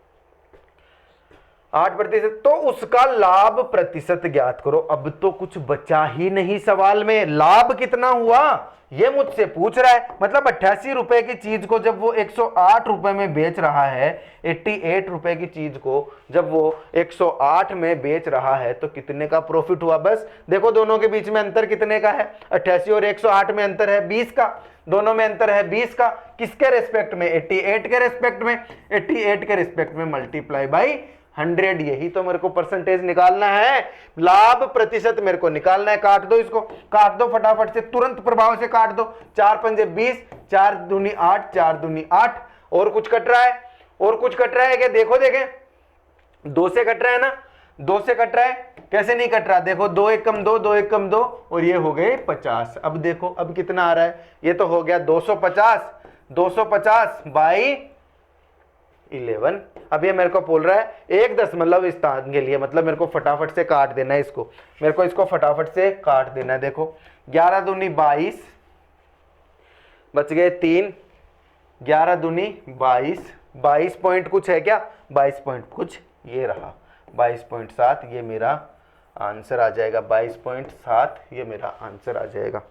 8%, तो उसका लाभ प्रतिशत ज्ञात करो। अब तो कुछ बचा ही नहीं सवाल में, लाभ कितना हुआ ये मुझसे पूछ रहा है। मतलब 88 रुपए की चीज को जब वो 108 रुपए में बेच रहा है, 88 रुपए की चीज को जब वो 108 में बेच रहा है, तो कितने का प्रॉफिट हुआ? बस देखो दोनों के बीच में अंतर कितने का है? 88 और 108 में अंतर है 20 का, दोनों में अंतर है 20 का। किसके रेस्पेक्ट में? 88 के रेस्पेक्ट में। 88 के रेस्पेक्ट में मल्टीप्लाई बाई 100, यही तो मेरे को परसेंटेज निकालना है, लाभ प्रतिशत मेरे को निकालना है। काट दो इसको, काट दो फटाफट से, तुरंत प्रभाव से काट दो। 4 पंजे 20, 4 दूनी 8, 4 दूनी 8। और कुछ कट रहा है? और कुछ कट रहा है क्या? देखो देखें, 2 से कट रहा है ना, 2 से कट रहा है, कैसे नहीं कट रहा? देखो 2 1 कम 2, 2 1 कम 2, और ये हो गए 50। अब देखो अब कितना आ रहा है? ये तो हो गया 250, 250 बाई 11। अब ये मेरे को बोल रहा है 1 स्थान के लिए, मतलब मेरे को फटाफट से काट देना है इसको, मेरे को इसको फटाफट से काट देना है। देखो 11 दूनी 22, बच गए 3, 11 दूनी 22, 22 पॉइंट कुछ है क्या? 22 पॉइंट कुछ, ये रहा 22.7, ये मेरा आंसर आ जाएगा। 22.7 ये मेरा आंसर आ जाएगा।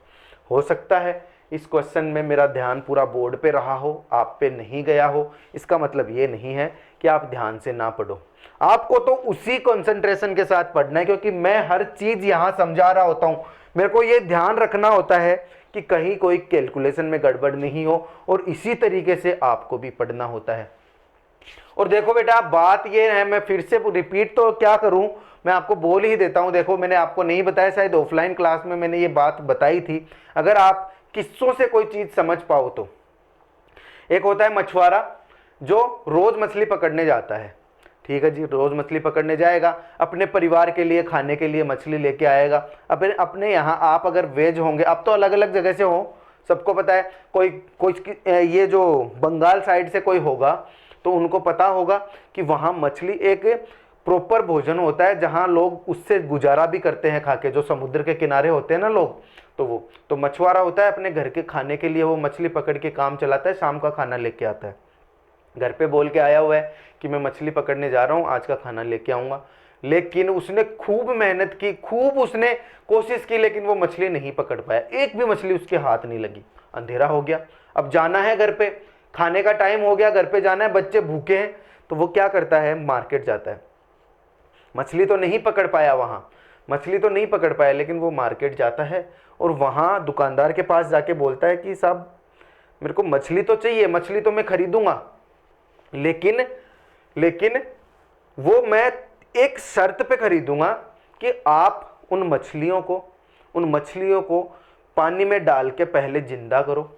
हो सकता है इस क्वेश्चन में मेरा ध्यान पूरा बोर्ड पे रहा हो, आप पे नहीं गया हो, इसका मतलब ये नहीं है कि आप ध्यान से ना पढ़ो। आपको तो उसी कंसंट्रेशन के साथ पढ़ना है, क्योंकि मैं हर चीज यहां समझा रहा होता हूं। मेरे को ये ध्यान रखना होता है कि कहीं कोई कैलकुलेशन में गड़बड़ नहीं हो, और इसी तरीके से आपको भी पढ़ना होता है। और देखो बेटा, बात ये है, मैं फिर से रिपीट तो क्या करूं, मैं आपको बोल ही देता हूं। देखो मैंने आपको नहीं बताया, शायद ऑफलाइन क्लास में मैंने ये बात बताई थी। अगर आप किस्सों से कोई चीज समझ पाओ तो, एक होता है मछुआरा जो रोज मछली पकड़ने जाता है, ठीक है जी, रोज मछली पकड़ने जाएगा, अपने परिवार के लिए खाने के लिए मछली लेके आएगा। अपने यहाँ आप अगर वेज होंगे, अब तो अलग अलग जगह से हो, सबको पता है, कोई कोई ये जो बंगाल साइड से कोई होगा तो उनको पता होगा कि वहाँ मछली एक प्रॉपर भोजन होता है, जहाँ लोग उससे गुजारा भी करते हैं खा के, जो समुद्र के किनारे होते हैं ना लोग, तो वो तो मछुआरा होता है, अपने घर के खाने के लिए वो मछली पकड़ के काम चलाता है, शाम का खाना लेके आता है। घर पे बोल के आया हुआ है कि मैं मछली पकड़ने जा रहा हूँ, आज का खाना लेके आऊँगा, लेकिन उसने खूब मेहनत की, खूब उसने कोशिश की, लेकिन वो मछली नहीं पकड़ पाया, एक भी मछली उसके हाथ नहीं लगी। अंधेरा हो गया, अब जाना है घर पे, खाने का टाइम हो गया, घर पे जाना है, बच्चे भूखे हैं, तो वो क्या करता है? मार्केट जाता है। मछली तो नहीं पकड़ पाया, वहाँ मछली तो नहीं पकड़ पाया, लेकिन वो मार्केट जाता है और वहाँ दुकानदार के पास जाके बोलता है कि साहब मेरे को मछली तो चाहिए, मछली तो मैं खरीदूंगा, लेकिन वो मैं एक शर्त पे खरीदूंगा कि आप उन मछलियों को पानी में डाल के पहले जिंदा करो।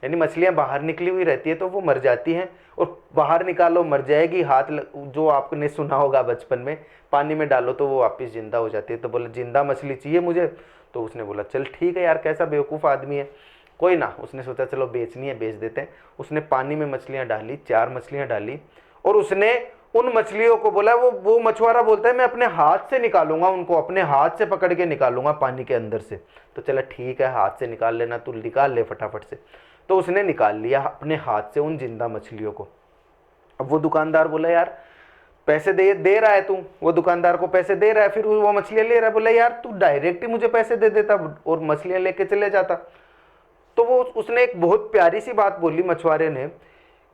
यानी मछलियां बाहर निकली हुई रहती है तो वो मर जाती हैं, और बाहर निकालो मर जाएगी, जो आपने सुना होगा बचपन में, पानी में डालो तो वो वापस जिंदा हो जाती है। तो बोला जिंदा मछली चाहिए मुझे, तो उसने बोला चल ठीक है यार, कैसा बेवकूफ़ आदमी है, कोई ना। उसने सोचा चलो बेचनी है बेच देते हैं। उसने पानी में मछलियाँ डाली, 4 मछलियाँ डाली, और उसने उन मछलियों को बोला, वो मछुआरा बोलता है मैं अपने हाथ से निकालूंगा उनको, अपने हाथ से पकड़ के निकालूंगा पानी के अंदर से। तो चला ठीक है, हाथ से निकाल लेना, तू निकाल ले फटाफट से। तो उसने निकाल लिया अपने हाथ से उन जिंदा मछलियों को। अब वो दुकानदार बोला यार पैसे दे रहा है तू, वो दुकानदार को पैसे दे रहा है, फिर वो मछलियाँ ले रहा है, बोला यार तू डायरेक्ट ही मुझे पैसे दे देता और मछलियाँ लेके चले जाता। तो उसने एक बहुत प्यारी सी बात बोली मछुआरे ने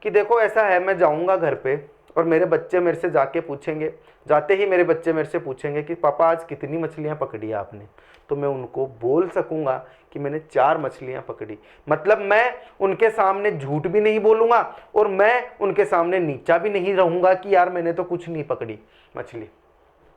कि देखो ऐसा है, मैं जाऊँगा घर पे, और मेरे बच्चे मेरे से जाके पूछेंगे, जाते ही मेरे बच्चे मेरे से पूछेंगे कि पापा आज कितनी मछलियाँ पकड़ी आपने, तो मैं उनको बोल सकूंगा कि मैंने 4 मछलियाँ पकड़ी। मतलब मैं उनके सामने झूठ भी नहीं बोलूँगा और मैं उनके सामने नीचा भी नहीं रहूँगा कि यार मैंने तो कुछ नहीं पकड़ी मछली।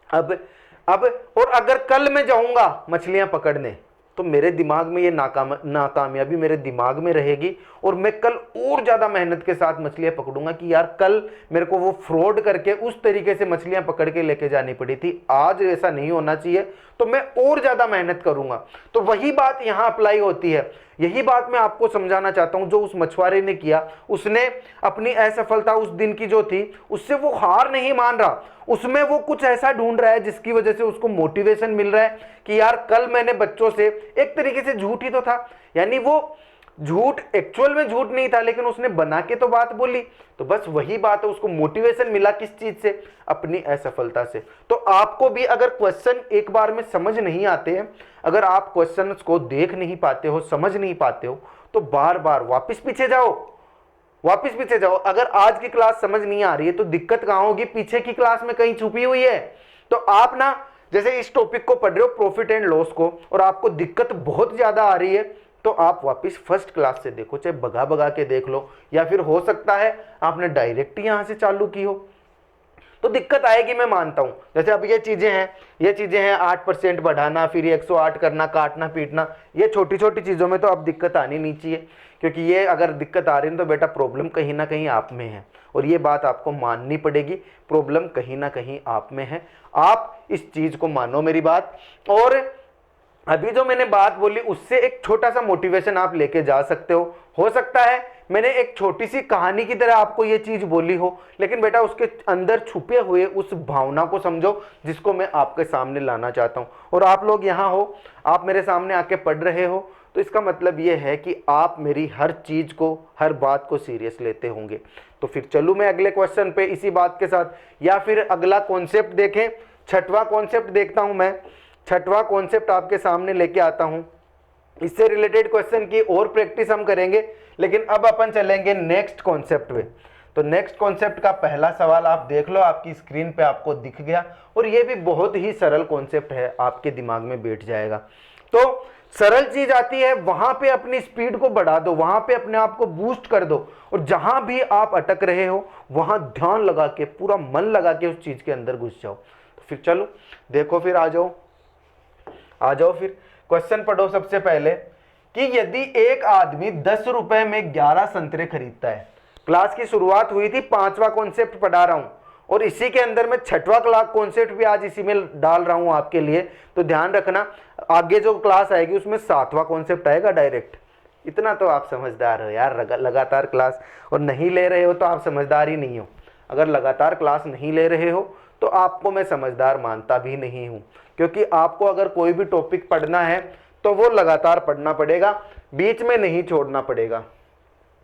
अब और अगर कल मैं जाऊँगा मछलियाँ पकड़ने तो मेरे दिमाग में ये नाकामयाबी मेरे दिमाग में रहेगी और मैं कल और ज़्यादा मेहनत के साथ मछलियाँ पकड़ूंगा कि यार कल मेरे को वो फ्रॉड करके उस तरीके से मछलियाँ पकड़ के लेके जानी पड़ी थी, आज ऐसा नहीं होना चाहिए, तो मैं और ज़्यादा मेहनत करूंगा। तो वही बात यहाँ अप्लाई होती है। यही बात मैं आपको समझाना चाहता हूँ। जो उस मछुआरे ने किया, उसने अपनी असफलता उस दिन की जो थी उससे वो हार नहीं मान रहा, उसमें वो कुछ ऐसा ढूंढ रहा है जिसकी वजह से उसको मोटिवेशन मिल रहा है कि यार कल मैंने बच्चों से एक तरीके से झूठ ही तो था, यानी वो झूठ एक्चुअल में झूठ नहीं था लेकिन उसने बना के तो बात बोली। तो बस वही बात है, उसको मोटिवेशन मिला किस चीज से? अपनी असफलता से। तो आपको भी अगर क्वेश्चन एक बार में समझ नहीं आते हैं, अगर आप क्वेश्चंस को देख नहीं पाते हो, समझ नहीं पाते हो, तो बार बार वापस पीछे जाओ, वापस पीछे जाओ। अगर आज की क्लास समझ नहीं आ रही है तो दिक्कत कहां होगी? पीछे की क्लास में कहीं छुपी हुई है। तो आप ना जैसे इस टॉपिक को पढ़ रहे हो प्रॉफिट एंड लॉस को, और आपको दिक्कत बहुत ज्यादा आ रही है, तो आप वापस फर्स्ट क्लास से देखो, चाहे भगा भगा के देख लो, या फिर हो सकता है आपने डायरेक्ट यहां से चालू की हो, तो दिक्कत आएगी, मैं मानता हूं। जैसे अब ये चीजें हैं 8% बढ़ाना, फिर 108 करना, काटना पीटना, ये छोटी छोटी चीजों में तो अब दिक्कत आनी नहीं चाहिए, क्योंकि ये अगर दिक्कत आ रही है तो बेटा प्रॉब्लम कहीं ना कहीं आप में है, और ये बात आपको माननी पड़ेगी। प्रॉब्लम कहीं ना कहीं आप में है, आप इस चीज को मानो मेरी बात। और अभी जो मैंने बात बोली उससे एक छोटा सा मोटिवेशन आप लेके जा सकते हो सकता है मैंने एक छोटी सी कहानी की तरह आपको ये चीज बोली हो, लेकिन बेटा उसके अंदर छुपे हुए उस भावना को समझो जिसको मैं आपके सामने लाना चाहता हूं। और आप लोग यहाँ हो, आप मेरे सामने आके पढ़ रहे हो, तो इसका मतलब ये है कि आप मेरी हर चीज को, हर बात को सीरियस लेते होंगे। तो फिर चलूं मैं अगले क्वेश्चन पे इसी बात के साथ, या फिर अगला कॉन्सेप्ट देखें। छठवां कॉन्सेप्ट देखता हूं मैं, छठवां कॉन्सेप्ट आपके सामने लेके आता हूं। इससे रिलेटेड क्वेश्चन की और प्रैक्टिस हम करेंगे, लेकिन अब अपन चलेंगे नेक्स्ट कॉन्सेप्ट पे। तो नेक्स्ट कॉन्सेप्ट का पहला सवाल आप देख लो, आपकी स्क्रीन पे आपको दिख गया, और ये भी बहुत ही सरल कॉन्सेप्ट है, आपके दिमाग में बैठ जाएगा। तो सरल चीज आती है, वहां पे अपनी स्पीड को बढ़ा दो, वहां पे अपने आप को बूस्ट कर दो, और जहां भी आप अटक रहे हो वहां ध्यान लगा के, पूरा मन लगा के उस चीज के अंदर घुस जाओ। तो फिर चलो देखो, फिर आ जाओ फिर क्वेश्चन पढ़ो सबसे पहले कि यदि एक आदमी 10 रुपए में 11 संतरे खरीदता है। क्लास की शुरुआत हुई थी, 5वां कॉन्सेप्ट पढ़ा रहा हूं, और इसी के अंदर मैं 6वां क्लास कॉन्सेप्ट भी आज इसी में डाल रहा हूं आपके लिए। तो ध्यान रखना, आगे जो क्लास आएगी उसमें 7वां कॉन्सेप्ट आएगा डायरेक्ट। इतना तो आप समझदार हो यार, लगातार क्लास और नहीं ले रहे हो तो आप समझदार ही नहीं हो। अगर लगातार क्लास नहीं ले रहे हो तो आपको मैं समझदार मानता भी नहीं हूं, क्योंकि आपको अगर कोई भी टॉपिक पढ़ना है तो वो लगातार पढ़ना पड़ेगा, बीच में नहीं छोड़ना पड़ेगा,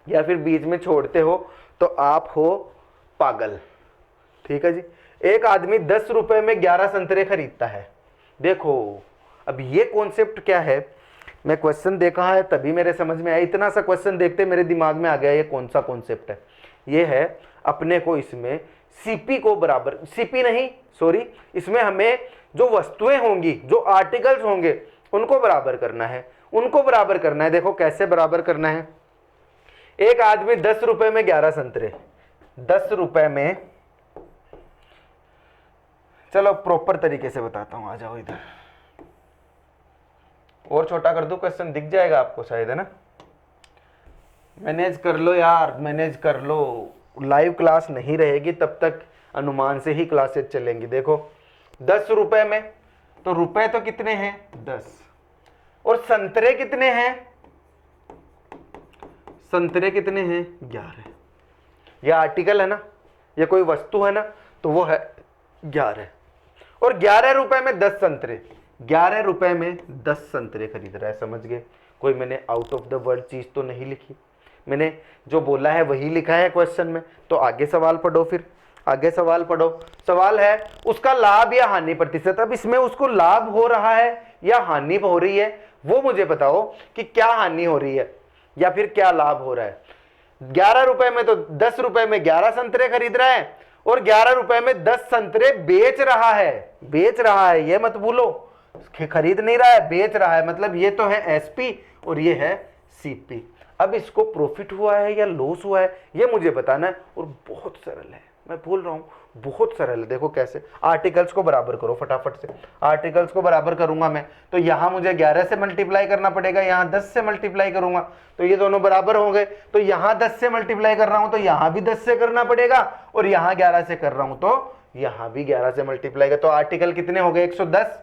या फिर बीच में छोड़ते हो तो आप हो पागल। ठीक है जी। एक आदमी 10 रुपए में 11 संतरे खरीदता है। देखो अब ये कॉन्सेप्ट क्या है, मैं क्वेश्चन देखा है तभी मेरे समझ में आया, इतना सा क्वेश्चन देखते मेरे दिमाग में आ गया ये कौन सा कॉन्सेप्ट है। ये है अपने को इसमें सीपी को बराबर, सीपी नहीं सॉरी, इसमें हमें जो वस्तुएं होंगी, जो आर्टिकल्स होंगे उनको बराबर करना है, उनको बराबर करना है। देखो कैसे बराबर करना है। एक आदमी 10 रुपए में 11 संतरे, 10 रुपए में, चलो प्रॉपर तरीके से बताता हूं, आ जाओ इधर, और छोटा कर दूं क्वेश्चन, दिख जाएगा आपको शायद, है ना। मैनेज कर लो यार, मैनेज कर लो, लाइव क्लास नहीं रहेगी तब तक अनुमान से ही क्लासेस चलेंगी। देखो 10 रुपए में, तो रुपए तो कितने हैं 10, और संतरे कितने हैं, संतरे कितने हैं 11। यह आर्टिकल है ना, ये कोई वस्तु है ना, तो वो है 11, और 11 रुपए में 10 संतरे, 11 रुपए में 10 संतरे खरीद रहा है। समझ गए? कोई मैंने आउट ऑफ द वर्ड चीज तो नहीं लिखी, मैंने जो बोला है वही लिखा है क्वेश्चन में। तो आगे सवाल पढ़ो, फिर आगे सवाल पढ़ो। सवाल है उसका लाभ या हानि प्रतिशत। अब इसमें उसको लाभ हो रहा है या हानि हो रही है, वो मुझे बताओ कि क्या हानि हो रही है या फिर क्या लाभ हो रहा है। 11 रुपए में तो 10 रुपए में 11 संतरे खरीद रहा है, और 11 रुपए में 10 संतरे बेच रहा है, ये मत भूलो, खरीद नहीं रहा है, बेच रहा है, मतलब ये तो है एसपी और ये है सीपी। अब इसको प्रॉफिट हुआ है या लॉस हुआ है ये मुझे बताना है, और बहुत सरल है, मैं बोल रहा हूं बहुत सरल है। देखो कैसे, आर्टिकल्स को बराबर करो फटाफट से। आर्टिकल्स को बराबर करूंगा मैं तो यहां मुझे 11 से मल्टीप्लाई करना पड़ेगा, यहां 10 से मल्टीप्लाई करूंगा तो ये दोनों बराबर हो गए। तो यहां 10 से मल्टीप्लाई कर रहा हूं तो यहां भी 10 से करना पड़ेगा, और यहां 11 से कर रहा हूं तो यहां भी 11 से मल्टीप्लाई कर। तो आर्टिकल कितने हो गए? 110।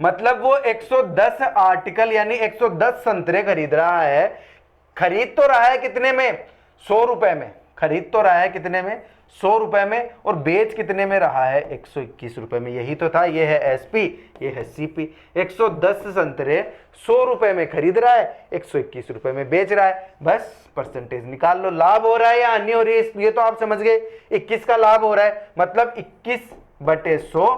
मतलब वो 110 आर्टिकल यानी 110 संतरे खरीद रहा है। खरीद तो रहा है कितने में? 100 रुपए में। खरीद तो रहा है कितने में? 100 रुपए में। और बेच कितने में रहा है? 121 रुपए में। यही तो था, ये है एसपी, ये है सीपी। 110 संतरे 100 रुपए में खरीद रहा है, 121 रुपए में बेच रहा है। बस परसेंटेज निकाल लो, लाभ हो रहा है या हानि हो रही है, ये तो आप समझ गए। 21 का लाभ हो रहा है, मतलब 21/100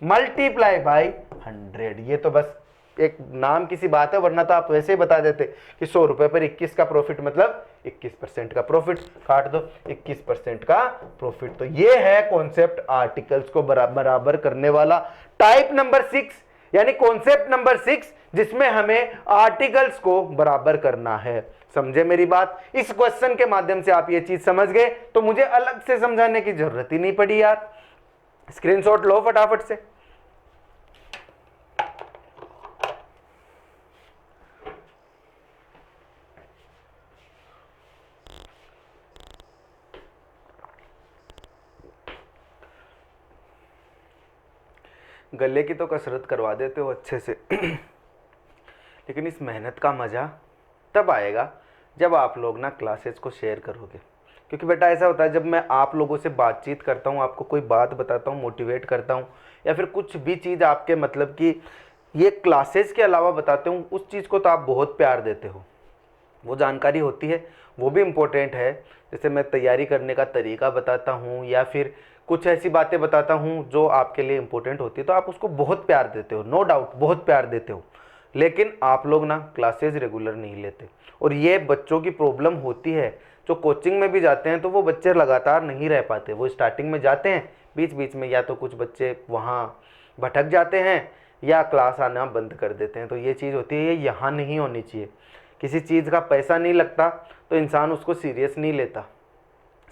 मल्टीप्लाई बाई 100। ये तो बस एक नाम की सी बात है, वरना तो आप वैसे ही बता देते कि 100 रुपए पर 21 का प्रॉफिट, मतलब 21% का प्रॉफिट। काट दो, 21% का प्रॉफिट। तो ये है कॉन्सेप्ट आर्टिकल्स को बराबर करने वाला। टाइप नंबर 6 यानी कॉन्सेप्ट नंबर 6, जिसमें हमें आर्टिकल्स को बराबर करना है। समझे मेरी बात? इस क्वेश्चन के माध्यम से आप ये चीज समझ गए तो मुझे अलग से समझाने की जरूरत ही नहीं पड़ी यार। स्क्रीनशॉट लो फटाफट से। गले की तो कसरत करवा देते हो अच्छे से लेकिन इस मेहनत का मज़ा तब आएगा जब आप लोग ना क्लासेस को शेयर करोगे। क्योंकि बेटा ऐसा होता है, जब मैं आप लोगों से बातचीत करता हूँ, आपको कोई बात बताता हूँ, मोटिवेट करता हूँ, या फिर कुछ भी चीज़ आपके मतलब कि ये क्लासेस के अलावा बताते हूँ, उस चीज़ को तो आप बहुत प्यार देते हो। वो जानकारी होती है, वो भी इम्पोर्टेंट है। जैसे मैं तैयारी करने का तरीका बताता हूँ या फिर कुछ ऐसी बातें बताता हूँ जो आपके लिए इम्पोर्टेंट होती है, तो आप उसको बहुत प्यार देते हो, नो डाउट बहुत प्यार देते हो। लेकिन आप लोग ना क्लासेस रेगुलर नहीं लेते, और ये बच्चों की प्रॉब्लम होती है। जो कोचिंग में भी जाते हैं तो वो बच्चे लगातार नहीं रह पाते। वो स्टार्टिंग में जाते हैं, बीच बीच में या तो कुछ बच्चे वहाँ भटक जाते हैं या क्लास आना बंद कर देते हैं। तो ये चीज़ होती है, ये यहाँ नहीं होनी चाहिए। किसी चीज़ का पैसा नहीं लगता तो इंसान उसको सीरियस नहीं लेता।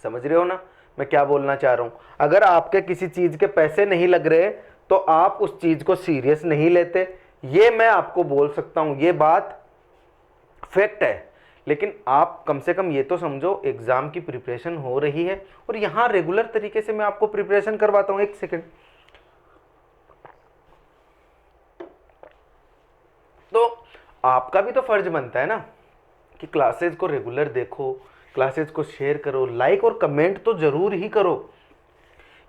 समझ रहे हो ना मैं क्या बोलना चाह रहा हूँ? अगर आपके किसी चीज़ के पैसे नहीं लग रहे तो आप उस चीज़ को सीरियस नहीं लेते, ये मैं आपको बोल सकता हूँ, ये बात फैक्ट है। लेकिन आप कम से कम ये तो समझो एग्ज़ाम की प्रिपरेशन हो रही है, और यहाँ रेगुलर तरीके से मैं आपको प्रिपरेशन करवाता हूँ। एक सेकेंड। तो आपका भी तो फर्ज बनता है ना कि क्लासेज को रेगुलर देखो, क्लासेज को शेयर करो, लाइक और कमेंट तो जरूर ही करो,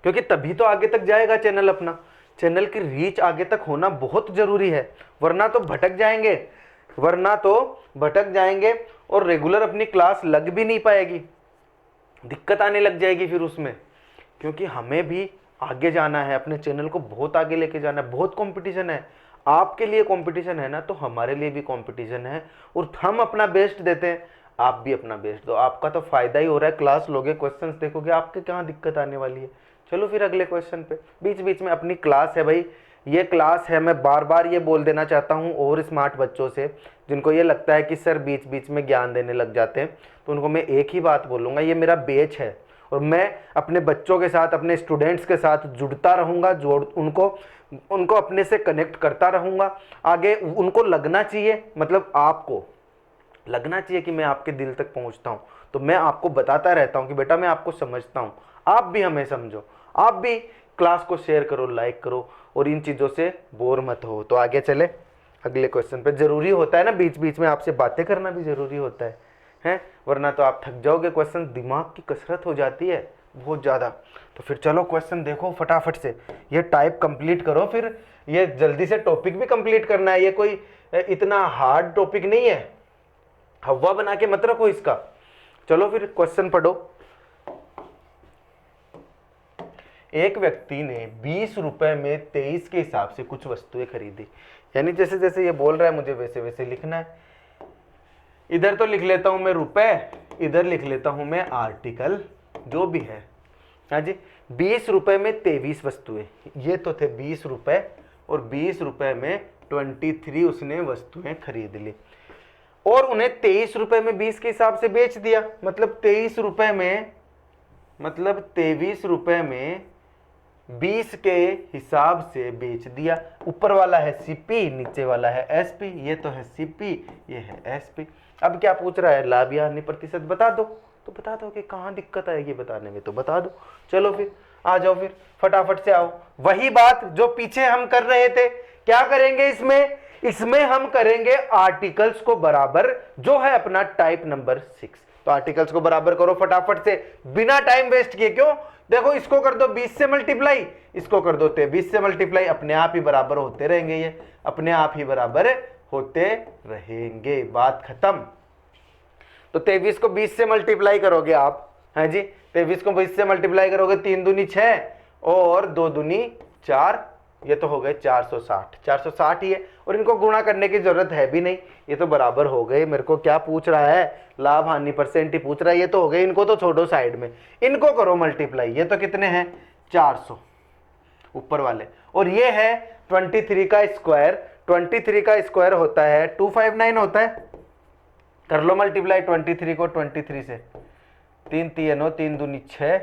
क्योंकि तभी तो आगे तक जाएगा चैनल अपना। चैनल की रीच आगे तक होना बहुत जरूरी है, वरना तो भटक जाएंगे और रेगुलर अपनी क्लास लग भी नहीं पाएगी, दिक्कत आने लग जाएगी फिर उसमें। क्योंकि हमें भी आगे जाना है, अपने चैनल को बहुत आगे लेके जाना है। बहुत कंपटीशन है, आपके लिए कंपटीशन है ना, तो हमारे लिए भी कंपटीशन है, और हम अपना बेस्ट देते हैं, आप भी अपना बेस्ट दो। आपका तो फायदा ही हो रहा है, क्लास लोगे, क्वेश्चंस देखोगे, आपके कहाँ दिक्कत आने वाली है। चलो फिर अगले क्वेश्चन पे। बीच बीच में अपनी क्लास है भाई, ये क्लास है, मैं बार बार ये बोल देना चाहता हूँ। और स्मार्ट बच्चों से जिनको ये लगता है कि सर बीच बीच में ज्ञान देने लग जाते हैं, तो उनको मैं एक ही बात बोलूँगा, ये मेरा बैच है और मैं अपने बच्चों के साथ, अपने स्टूडेंट्स के साथ जुड़ता रहूँगा, उनको अपने से कनेक्ट करता रहूँगा। आगे उनको लगना चाहिए, मतलब आपको लगना चाहिए कि मैं आपके दिल तक पहुँचता हूँ। तो मैं आपको बताता रहता हूँ कि बेटा मैं आपको समझता हूँ, आप भी हमें समझो, आप भी क्लास को शेयर करो, लाइक करो, और इन चीज़ों से बोर मत हो। तो आगे चले अगले क्वेश्चन पे। ज़रूरी होता है ना बीच बीच में आपसे बातें करना भी ज़रूरी होता है, हैं? वरना तो आप थक जाओगे। क्वेश्चन दिमाग की कसरत हो जाती है बहुत ज़्यादा। तो फिर चलो क्वेश्चन देखो फटाफट से, ये टाइप कंप्लीट करो, फिर ये जल्दी से टॉपिक भी कंप्लीट करना है। ये कोई इतना हार्ड टॉपिक नहीं है, हवा बना के मत रखो इसका। चलो फिर क्वेश्चन पढ़ो। एक व्यक्ति ने 20 रुपए में 23 के हिसाब से कुछ वस्तुएं खरीदी। यानी जैसे जैसे ये बोल रहा है मुझे वैसे वैसे लिखना है। इधर तो लिख लेता हूं मैं रुपए, इधर लिख लेता हूं मैं आर्टिकल, जो भी है हाँ जी, 20 रुपए में 23 वस्तुएं, ये तो थे 20 रुपए, और 20 रुपए में 23 उसने वस्तुएं खरीद ली और उन्हें 23 रुपए में 20 के हिसाब से बेच दिया। मतलब 23 रुपए में, मतलब 23 रुपए में 20 के हिसाब से बेच दिया। ऊपर वाला है सीपी, नीचे वाला है एसपी, ये तो है सीपी, ये है एसपी। अब क्या पूछ रहा है, लाभ या हानि प्रतिशत बता दो। तो बता दो कि कहाँ दिक्कत आएगी बताने में, तो बता दो। चलो फिर आ जाओ, फिर फटाफट से आओ। वही बात जो पीछे हम कर रहे थे, क्या करेंगे इसमें, इसमें हम करेंगे आर्टिकल्स को बराबर, जो है अपना टाइप नंबर 6। तो आर्टिकल्स को बराबर करो फटाफट से, बिना टाइम वेस्ट किए। क्यों, देखो इसको कर दो 20 से मल्टीप्लाई, इसको कर दो 23 से मल्टीप्लाई, अपने आप ही बराबर होते रहेंगे, ये अपने आप ही बराबर होते रहेंगे, बात खत्म। तो 23 को 20 से मल्टीप्लाई करोगे आप, है जी, 23 को 20 से मल्टीप्लाई करोगे, 3 दूनी 6 और 2 दूनी 4, ये तो हो गए 460, 460 ही है, और इनको गुणा करने की जरूरत है भी नहीं, ये तो बराबर हो गए। मेरे को क्या पूछ रहा है, लाभ हानि परसेंट ही पूछ रहा है, ये तो हो गए, इनको तो छोड़ो साइड में, इनको करो मल्टीप्लाई। ये तो कितने हैं, 400 ऊपर वाले, और ये है 23 का स्क्वायर, 23 का स्क्वायर होता है 259 होता है, कर लो मल्टीप्लाई 23 को 23 से, 3 3 3 दूनी 6,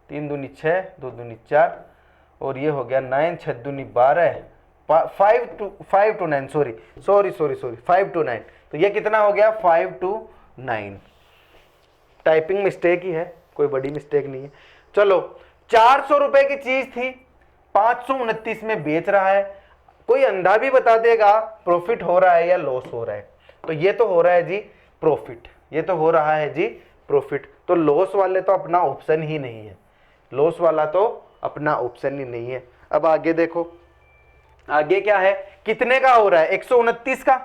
3 दूनी 6, 2 दूनी 4, और ये हो गया 9, 6 दूनी 12, 5 to 9, सॉरी 5 to 9, तो ये कितना हो गया 5 to 9। टाइपिंग मिस्टेक ही है, कोई बड़ी मिस्टेक नहीं है। चलो 400 रुपए की चीज थी, 529 में बेच रहा है। कोई अंधा भी बता देगा प्रॉफिट हो रहा है या लॉस हो रहा है, तो ये तो हो रहा है जी प्रॉफिट, ये तो हो रहा है जी प्रॉफिट। तो लॉस वाले तो अपना ऑप्शन ही नहीं है, लॉस वाला तो अपना ऑप्शन ही नहीं है। अब आगे देखो, आगे क्या है, कितने का हो रहा है, 129 का,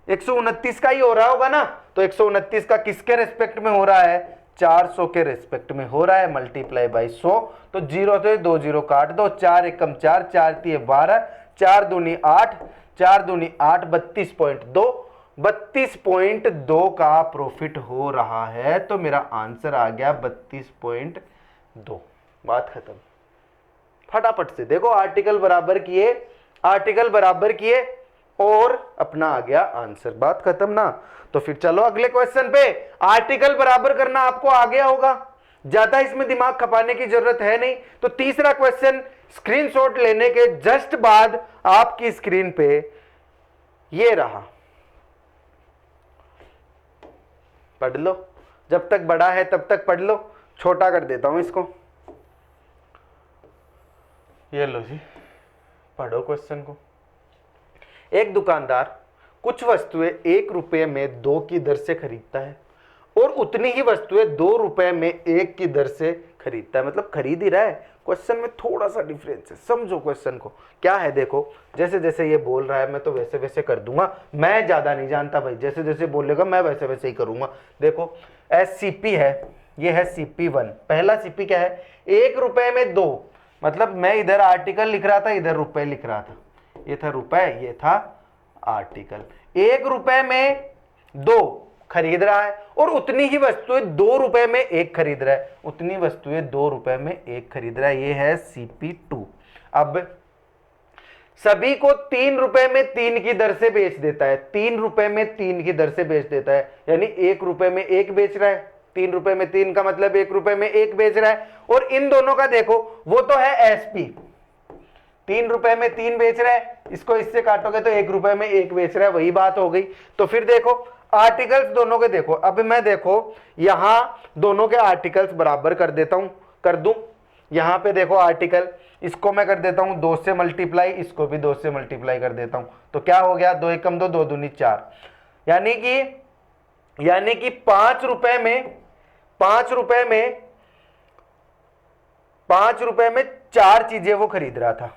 129 का ही हो रहा होगा ना। तो 129 का किसके रेस्पेक्ट में हो रहा है, 400 के रेस्पेक्ट में हो रहा है, मल्टीप्लाई बाई 100। तो 0 से 2 0 काट दो, 4 एकम 4, 4 3 12, 4 दूनी 8, 4 दूनी 8, 32.2, 32.2 का प्रॉफिट हो रहा है। तो मेरा आंसर आ गया 32.2, बात खत्म। फटाफट से देखो, आर्टिकल बराबर किए, आर्टिकल बराबर किए और अपना आ गया आंसर, बात खत्म ना। तो फिर चलो अगले क्वेश्चन पे। आर्टिकल बराबर करना आपको आ गया होगा, ज्यादा इसमें दिमाग खपाने की जरूरत है नहीं। तो तीसरा क्वेश्चन स्क्रीनशॉट लेने के जस्ट बाद आपकी स्क्रीन पे ये रहा, पढ़ लो, जब तक बड़ा है तब तक पढ़ लो, छोटा कर देता हूं इसको। ये लो जी, पढ़ो क्वेश्चन को। एक दुकानदार कुछ वस्तुएं 1 रुपये में 2 की दर से खरीदता है और उतनी ही वस्तुएं 2 रुपये में 1 की दर से खरीदता है, मतलब खरीद ही रहा है। क्वेश्चन में थोड़ा सा डिफरेंस है, समझो क्वेश्चन को। क्या है देखो, जैसे जैसे ये बोल रहा है मैं तो वैसे वैसे कर दूंगा, मैं ज्यादा नहीं जानता भाई, जैसे जैसे बोलेगा मैं वैसे वैसे ही करूंगा। देखो एससीपी है, ये है CP1, पहला CP क्या है, 1 रुपये में 2, मतलब मैं इधर आर्टिकल लिख रहा था, इधर रुपए लिख रहा था, ये था रुपए, ये था आर्टिकल। 1 रुपये में 2 खरीद रहा है और उतनी ही वस्तुएं 2 रुपये में 1 खरीद रहा है, उतनी वस्तुएं 2 रुपये में 1 खरीद रहा है, ये है CP2। अब सभी को 3 रुपये में 3 की दर से बेच देता है, 3 रुपये में 3 की दर से बेच देता है, यानी 1 रुपये में 1 बेच रहा है, 3 रुपये में 3 का मतलब 1 रुपये में 1 बेच रहा है। और इन दोनों का देखो, वो तो है एसपी, 3 रुपये में 3 बेच रहा है, इसको इससे काटोगे तो 1 रुपये में 1 बेच रहा है, वही बात हो गई। तो फिर देखो आर्टिकल्स दोनों के देखो, अब मैं देखो यहां दोनों के आर्टिकल्स बराबर कर देता हूं, कर दूं। यहां पे देखो आर्टिकल, इसको मैं कर देता हूं 2 से मल्टीप्लाई, इसको भी 2 से मल्टीप्लाई कर देता हूं। तो क्या हो गया, 2 एकम 2, 2 दूनी 4, यानी कि 5 रुपये में 5 रुपये में 4 चीजें वो खरीद रहा था,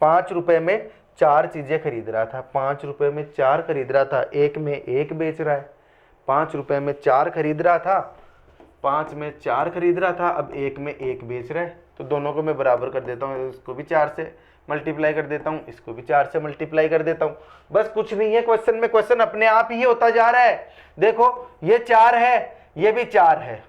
5 रुपये में 4 चीजें खरीद रहा था, 5 रुपये में 4 खरीद रहा था, 1 में 1 बेच रहा है। 5 रुपये में 4 खरीद रहा था, 5 में 4 खरीद रहा था, अब 1 में 1 बेच रहा है। तो दोनों को मैं बराबर कर देता हूँ, इसको भी 4 से मल्टीप्लाई कर देता हूँ, इसको भी 4 से मल्टीप्लाई कर देता हूँ। बस कुछ नहीं है क्वेश्चन में, क्वेश्चन अपने आप ही होता जा रहा है। देखो ये 4 है, ये भी 4 है,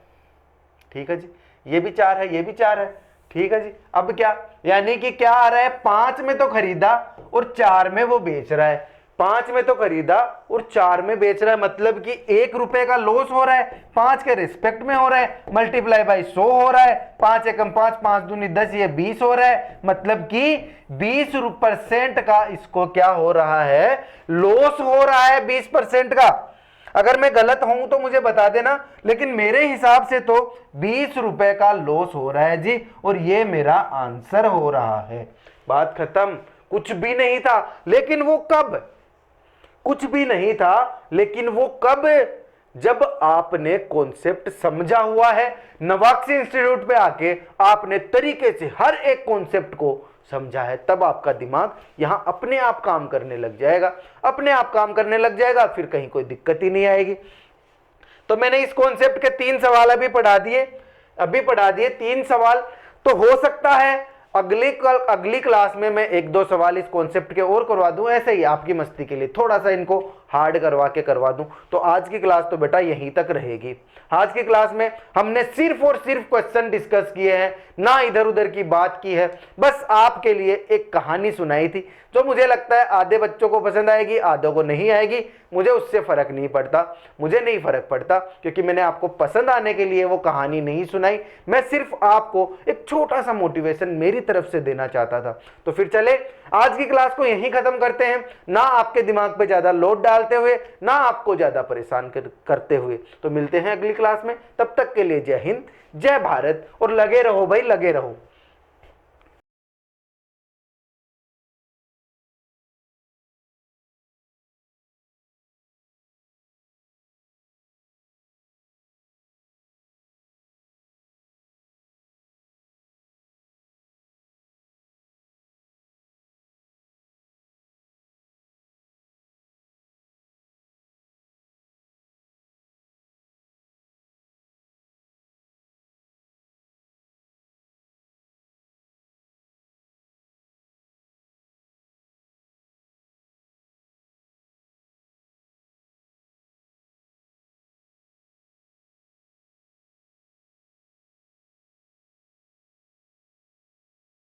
ठीक है जी, ये भी 4 है, ये भी 4 है। ठीक है जी। अब क्या, यानी कि क्या आ रहा है, 5 में तो खरीदा और 4 में वो बेच रहा है। 5 में तो खरीदा और 4 में बेच रहा है, मतलब कि 1 रुपए का लॉस हो रहा है, 5 के रिस्पेक्ट में हो रहा है, मल्टीप्लाई बाई 100 हो रहा है, 5 एकम 5, 5 दूनी 10, ये 20 हो रहा है, मतलब कि 20% का इसको क्या हो रहा है, लॉस हो रहा है 20% का। अगर मैं गलत हूं तो मुझे बता देना, लेकिन मेरे हिसाब से तो 20 रुपए का लॉस हो रहा है जी, और ये मेरा आंसर हो रहा है। बात खत्म। कुछ भी नहीं था, लेकिन वो कब, कुछ भी नहीं था लेकिन वो कब, जब आपने कॉन्सेप्ट समझा हुआ है। नवाक्सी इंस्टीट्यूट पे आके आपने तरीके से हर एक कॉन्सेप्ट को समझा है, तब आपका दिमाग यहां अपने आप काम करने लग जाएगा, अपने आप काम करने लग जाएगा, फिर कहीं कोई दिक्कत ही नहीं आएगी। तो मैंने इस कॉन्सेप्ट के 3 सवाल अभी पढ़ा दिए, 3 सवाल। तो हो सकता है अगली क्लास में मैं 1-2 सवाल इस कॉन्सेप्ट के और करवा दूं, ऐसे ही आपकी मस्ती के लिए थोड़ा सा इनको हार्ड करवा दूं। तो आज की क्लास तो बेटा यहीं तक रहेगी। आज की क्लास में हमने सिर्फ और सिर्फ क्वेश्चन डिस्कस किए हैं, ना इधर उधर की बात की है। बस आपके लिए एक कहानी सुनाई थी, जो मुझे लगता है आधे बच्चों को पसंद आएगी, आधों को नहीं आएगी, मुझे उससे फर्क नहीं पड़ता, मुझे नहीं फर्क पड़ता, क्योंकि मैंने आपको पसंद आने के लिए वो कहानी नहीं सुनाई। मैं सिर्फ आपको एक छोटा सा मोटिवेशन मेरी तरफ से देना चाहता था। तो फिर चले आज की क्लास को यहीं खत्म करते हैं, ना आपके दिमाग पे ज्यादा लोड डालते हुए, ना आपको ज्यादा परेशान करते हुए। तो मिलते हैं अगली क्लास में, तब तक के लिए जय हिंद, जय भारत, और लगे रहो भाई, लगे रहो।